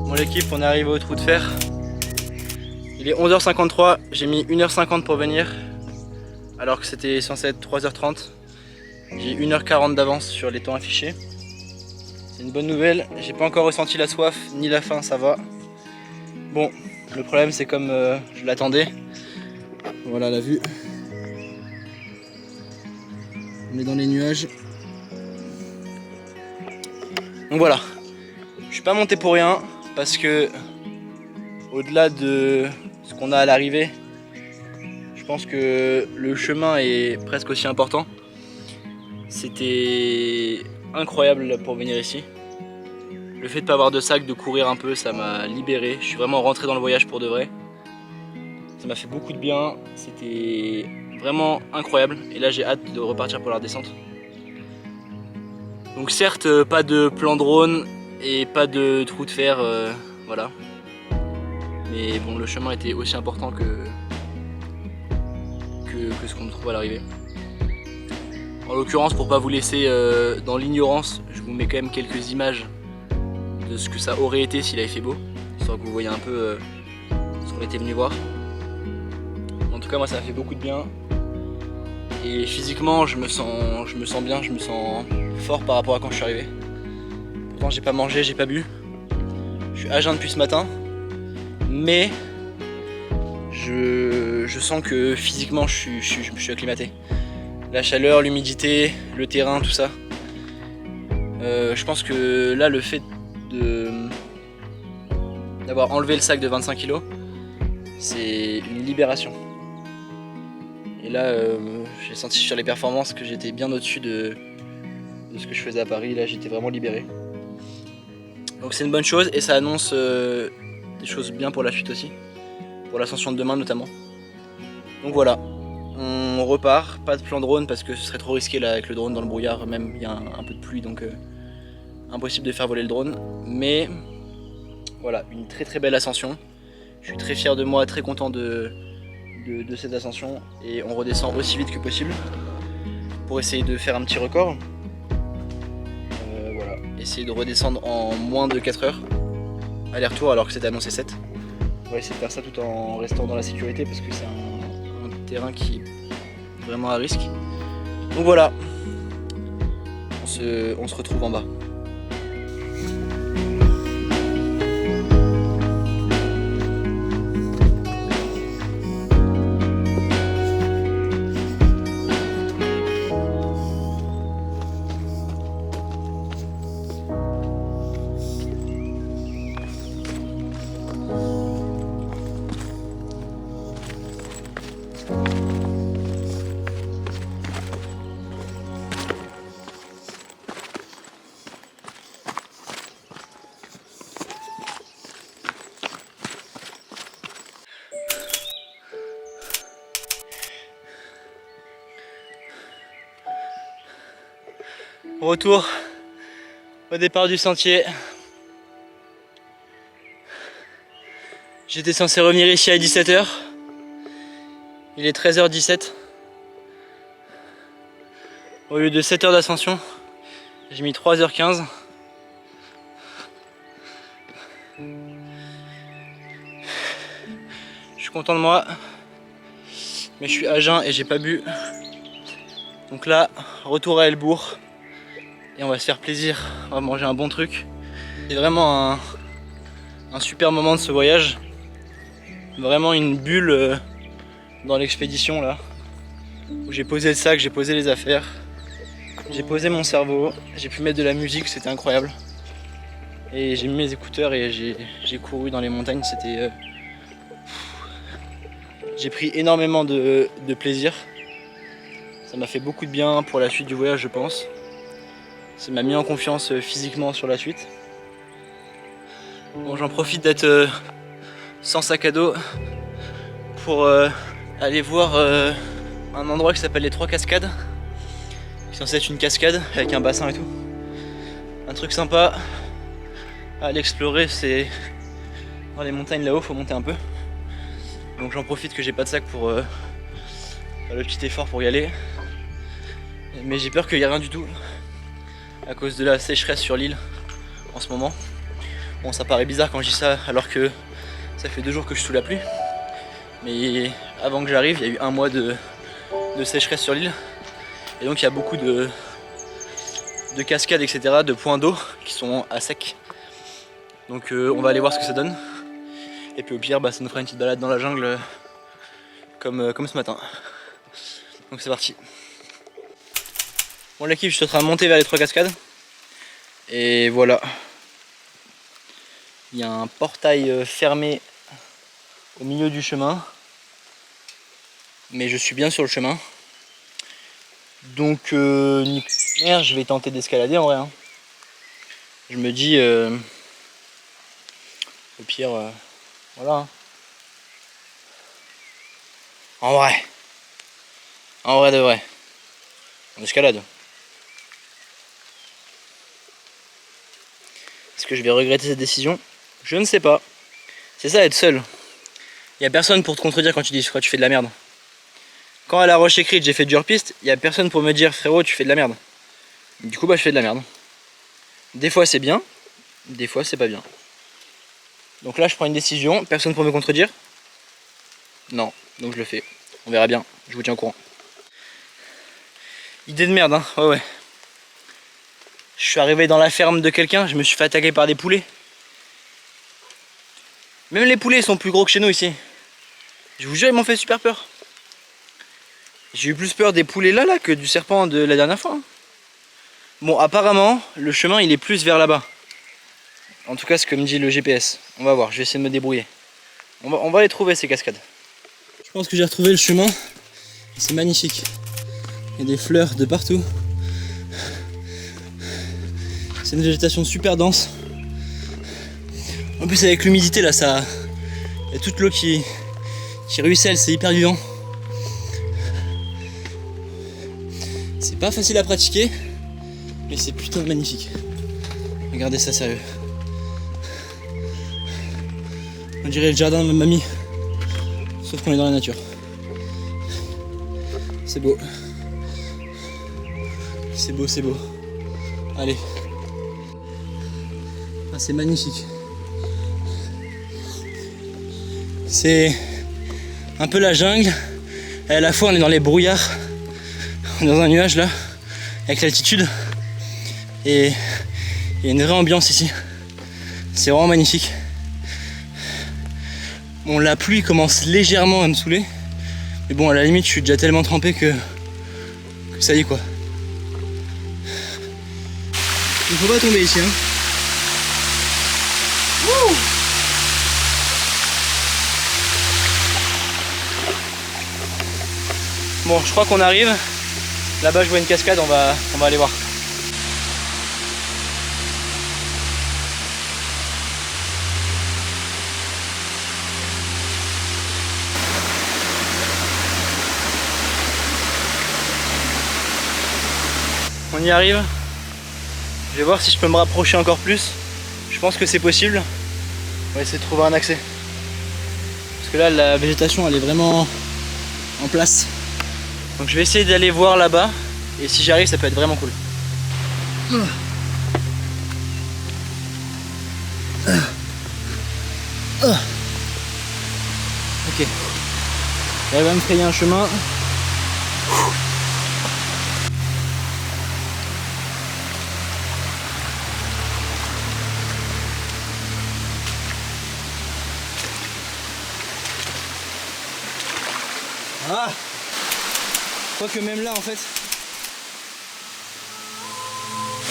Bon l'équipe, on est arrivé au Trou de Fer. Il est 11h53, j'ai mis 1h50 pour venir alors que c'était censé être 3h30. J'ai 1h40 d'avance sur les temps affichés. C'est une bonne nouvelle, j'ai pas encore ressenti la soif ni la faim, ça va. Bon, le problème c'est comme je l'attendais. Voilà la vue. On est dans les nuages. Donc voilà, je suis pas monté pour rien parce que au-delà de ce qu'on a à l'arrivée, je pense que le chemin est presque aussi important. C'était incroyable pour venir ici. Le fait de pas avoir de sac, de courir un peu, ça m'a libéré. Je suis vraiment rentré dans le voyage pour de vrai. Ça m'a fait beaucoup de bien. C'était vraiment incroyable. Et là, j'ai hâte de repartir pour la redescente. Donc certes, pas de plan drone et pas de trou de fer, voilà. Mais bon, le chemin était aussi important que ce qu'on trouve à l'arrivée. En l'occurrence, pour pas vous laisser dans l'ignorance, je vous mets quand même quelques images de ce que ça aurait été s'il avait fait beau, histoire que vous voyez un peu ce qu'on était venu voir. En tout cas, moi ça m'a fait beaucoup de bien. Et physiquement, je me sens bien, je me sens fort par rapport à quand je suis arrivé. Pourtant, j'ai pas mangé, j'ai pas bu. Je suis à jeun depuis ce matin, mais je sens que physiquement, je suis acclimaté. La chaleur, l'humidité, le terrain, tout ça. Je pense que là, le fait d'avoir enlevé le sac de 25 kg, c'est une libération. Et là, j'ai senti sur les performances que j'étais bien au-dessus de ce que je faisais à Paris. Là, j'étais vraiment libéré. Donc c'est une bonne chose et ça annonce des choses bien pour la suite aussi. Pour l'ascension de demain notamment. Donc voilà, on repart. Pas de plan drone parce que ce serait trop risqué là avec le drone dans le brouillard. Même il y a un peu de pluie donc impossible de faire voler le drone. Mais voilà, une très très belle ascension. Je suis très fier de moi, très content de cette ascension et on redescend aussi vite que possible pour essayer de faire un petit record. Voilà, essayer de redescendre en moins de 4 heures aller-retour alors que c'était annoncé 7. On va essayer de faire ça tout en restant dans la sécurité parce que c'est un terrain qui est vraiment à risque. Donc voilà, on se retrouve en bas. Retour au départ du sentier. J'étais censé revenir ici à 17 h. Il est 13h17. Au lieu de 7 heures d'ascension, j'ai mis 3h15. Je suis content de moi, mais je suis à jeun et j'ai pas bu. Donc là, retour à Elbourg. Et on va se faire plaisir, on va manger un bon truc. C'est vraiment un super moment de ce voyage. Vraiment une bulle dans l'expédition là. Où j'ai posé le sac, j'ai posé les affaires. J'ai posé mon cerveau, j'ai pu mettre de la musique, c'était incroyable. Et j'ai mis mes écouteurs et j'ai couru dans les montagnes, c'était... J'ai pris énormément de plaisir. Ça m'a fait beaucoup de bien pour la suite du voyage je pense. Ça m'a mis en confiance physiquement sur la suite. Bon, j'en profite d'être sans sac à dos pour aller voir un endroit qui s'appelle les Trois Cascades. Qui est censé être une cascade avec un bassin et tout. Un truc sympa à aller explorer, c'est dans les montagnes là-haut, faut monter un peu. Donc j'en profite que j'ai pas de sac pour faire le petit effort pour y aller. Mais j'ai peur qu'il n'y ait rien du tout. À cause de la sécheresse sur l'île en ce moment. Bon, ça paraît bizarre quand je dis ça alors que ça fait 2 jours que je suis sous la pluie. Mais avant que j'arrive, il y a eu 1 mois de sécheresse sur l'île. Et donc il y a beaucoup de cascades, etc., de points d'eau qui sont à sec. Donc on va aller voir ce que ça donne. Et puis au pire, ça nous fera une petite balade dans la jungle comme ce matin. Donc c'est parti. Bon l'équipe, je suis en train de monter vers les 3 cascades. Et voilà. Il y a un portail fermé au milieu du chemin. Mais je suis bien sur le chemin. Donc je vais tenter d'escalader en vrai. Je me dis, au pire, voilà. En vrai de vrai, en escalade. Est-ce que je vais regretter cette décision? Je ne sais pas. C'est ça, être seul. Il n'y a personne pour te contredire quand tu dis tu fais de la merde. Quand à la Roche Écrite j'ai fait du hors-piste, il n'y a personne pour me dire frérot tu fais de la merde. Du coup bah je fais de la merde. Des fois c'est bien, des fois c'est pas bien. Donc là je prends une décision, personne pour me contredire. Non, donc je le fais. On verra bien, je vous tiens au courant. Idée de merde hein, ouais. Je suis arrivé dans la ferme de quelqu'un, je me suis fait attaquer par des poulets. Même les poulets sont plus gros que chez nous ici. Je vous jure ils m'ont fait super peur. J'ai eu plus peur des poulets là que du serpent de la dernière fois. Bon apparemment le chemin il est plus vers là-bas. En tout cas ce que me dit le GPS. On va voir, je vais essayer de me débrouiller. On va les trouver ces cascades. Je pense que j'ai retrouvé le chemin. C'est magnifique. Il y a des fleurs de partout. C'est une végétation super dense. En plus avec l'humidité là, ça, il y a toute l'eau qui ruisselle, c'est hyper vivant. C'est pas facile à pratiquer, mais c'est putain de magnifique. Regardez ça sérieux. On dirait le jardin de ma mamie, sauf qu'on est dans la nature. C'est beau. C'est beau, c'est beau. Allez. Ah, c'est magnifique. C'est un peu la jungle, et à la fois on est dans les brouillards, on est dans un nuage là, avec l'altitude, et il y a une vraie ambiance ici. C'est vraiment magnifique. Bon, la pluie commence légèrement à me saouler, mais bon, à la limite, je suis déjà tellement trempé que ça y est quoi. Il faut pas tomber ici, hein. Wouh! Bon, je crois qu'on arrive. Là-bas, je vois une cascade, on va aller voir. On y arrive. Je vais voir si je peux me rapprocher encore plus. Je pense que c'est possible. On va essayer de trouver un accès. Parce que là, la végétation, elle est vraiment en place. Donc je vais essayer d'aller voir là-bas, et si j'y arrive ça peut être vraiment cool. Ok. Elle va me frayer un chemin. Ah! Je crois que même là en fait.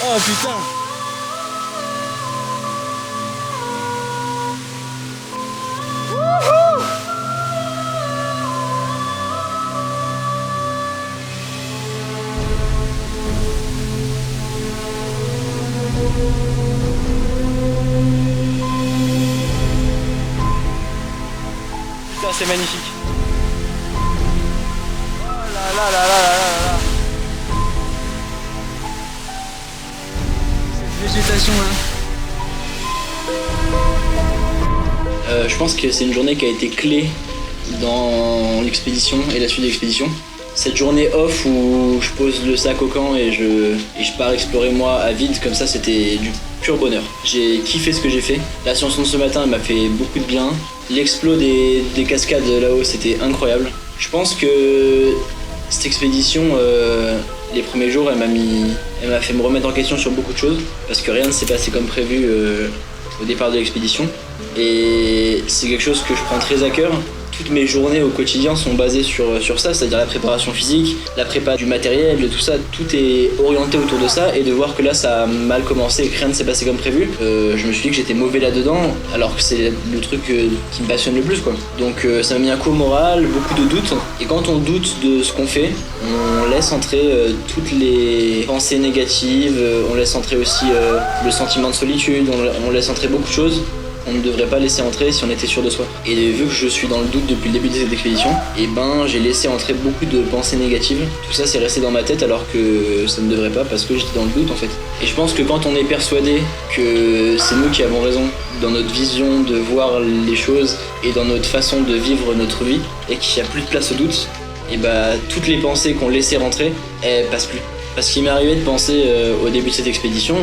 Oh putain! Wouhou! Putain c'est magnifique. Là. Cette végétation là. Je pense que c'est une journée qui a été clé dans l'expédition et la suite de l'expédition. Cette journée off où je pose le sac au camp et je pars explorer moi à vide comme ça, c'était du pur bonheur. J'ai kiffé ce que j'ai fait. L'ascension de ce matin elle m'a fait beaucoup de bien. L'explo des cascades là-haut c'était incroyable. Je pense que cette expédition, les premiers jours, elle m'a fait me remettre en question sur beaucoup de choses parce que rien ne s'est passé comme prévu au départ de l'expédition. Et c'est quelque chose que je prends très à cœur. Toutes mes journées au quotidien sont basées sur ça, c'est-à-dire la préparation physique, la prépa du matériel, tout ça, tout est orienté autour de ça. Et de voir que là ça a mal commencé et que rien ne s'est passé comme prévu, je me suis dit que j'étais mauvais là-dedans, alors que c'est le truc qui me passionne le plus, quoi. Donc ça m'a mis un coup au moral, beaucoup de doutes. Et quand on doute de ce qu'on fait, on laisse entrer toutes les pensées négatives, on laisse entrer aussi le sentiment de solitude, on laisse entrer beaucoup de choses qu'on ne devrait pas laisser entrer si on était sûr de soi. Et vu que je suis dans le doute depuis le début de cette expédition, et j'ai laissé entrer beaucoup de pensées négatives. Tout ça c'est resté dans ma tête alors que ça ne devrait pas, parce que j'étais dans le doute en fait. Et je pense que quand on est persuadé que c'est nous qui avons raison dans notre vision de voir les choses et dans notre façon de vivre notre vie, et qu'il n'y a plus de place au doute, et toutes les pensées qu'on laissait rentrer, elles passent plus. Parce qu'il m'est arrivé de penser au début de cette expédition,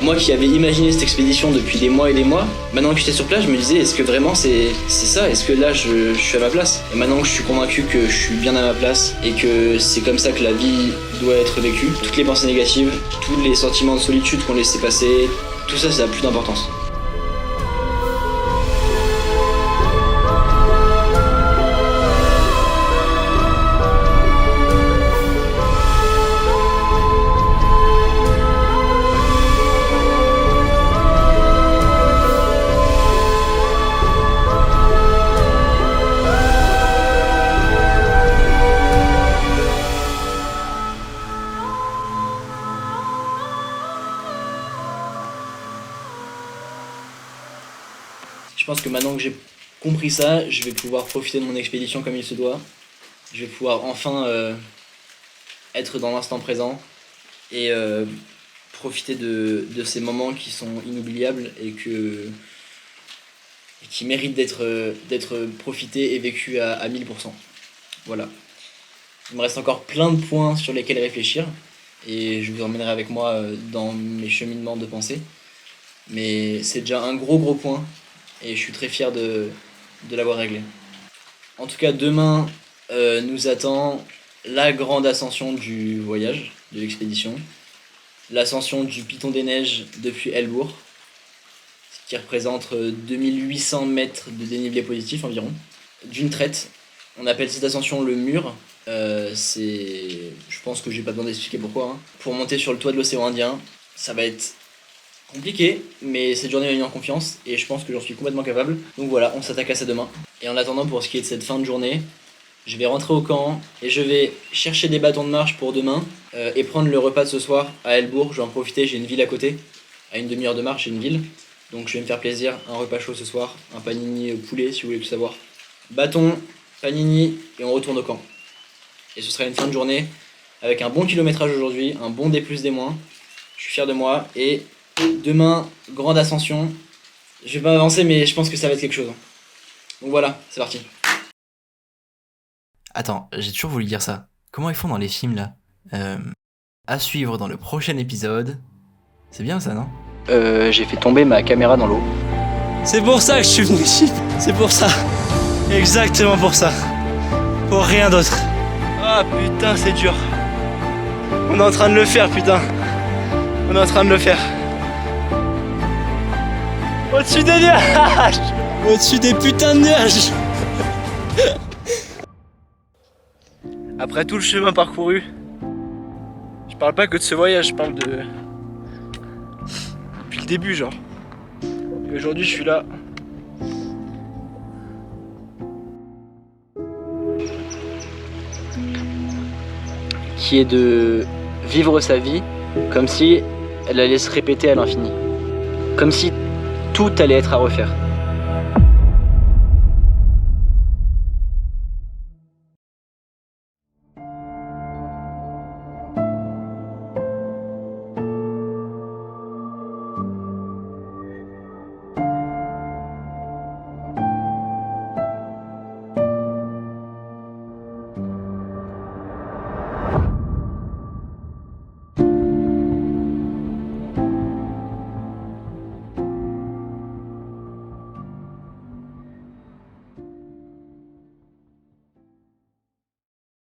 moi qui avais imaginé cette expédition depuis des mois et des mois, maintenant que j'étais sur place, je me disais, est-ce que vraiment c'est ça? Est-ce que là je suis à ma place? Et maintenant que je suis convaincu que je suis bien à ma place et que c'est comme ça que la vie doit être vécue, toutes les pensées négatives, tous les sentiments de solitude qu'on laissait passer, tout ça, ça n'a plus d'importance. Je pense que maintenant que j'ai compris ça, je vais pouvoir profiter de mon expédition comme il se doit. Je vais pouvoir enfin être dans l'instant présent et profiter de ces moments qui sont inoubliables et qui méritent d'être profités et vécus à 1000%. Voilà. Il me reste encore plein de points sur lesquels réfléchir et je vous emmènerai avec moi dans mes cheminements de pensée. Mais c'est déjà un gros point. Et je suis très fier de l'avoir réglé. En tout cas, demain nous attend la grande ascension du voyage, de l'expédition. L'ascension du Piton des Neiges depuis Helbourg, ce qui représente 2800 mètres de dénivelé positif environ. D'une traite, on appelle cette ascension le mur. Je pense que j'ai pas besoin d'expliquer pourquoi. Hein. Pour monter sur le toit de l'océan Indien, ça va être compliqué, mais cette journée m'a mis en confiance et je pense que j'en suis complètement capable. Donc voilà, on s'attaque à ça demain. Et en attendant, pour ce qui est de cette fin de journée, je vais rentrer au camp et je vais chercher des bâtons de marche pour demain et prendre le repas de ce soir à Helbourg. Je vais en profiter, j'ai une ville à côté, à une demi-heure de marche, j'ai une ville. Donc je vais me faire plaisir, un repas chaud ce soir, un panini poulet si vous voulez tout savoir. Bâton, panini et on retourne au camp. Et ce sera une fin de journée avec un bon kilométrage aujourd'hui, un bon D+, D-. Je suis fier de moi et demain, grande ascension. Je vais pas m'avancer, mais je pense que ça va être quelque chose. Donc voilà, c'est parti. Attends, j'ai toujours voulu dire ça. Comment ils font dans les films là? À suivre dans le prochain épisode. C'est bien ça, non? J'ai fait tomber ma caméra dans l'eau. C'est pour ça que je suis venu ici. C'est pour ça. Exactement pour ça. Pour rien d'autre. Ah putain, c'est dur. On est en train de le faire, putain. On est en train de le faire. Au-dessus des nuages! Au-dessus des putains de nuages! Après tout le chemin parcouru, je parle pas que de ce voyage, je parle de... depuis le début, genre. Et aujourd'hui, je suis là. Qui est de vivre sa vie comme si elle allait se répéter à l'infini. Comme si tout allait être à refaire.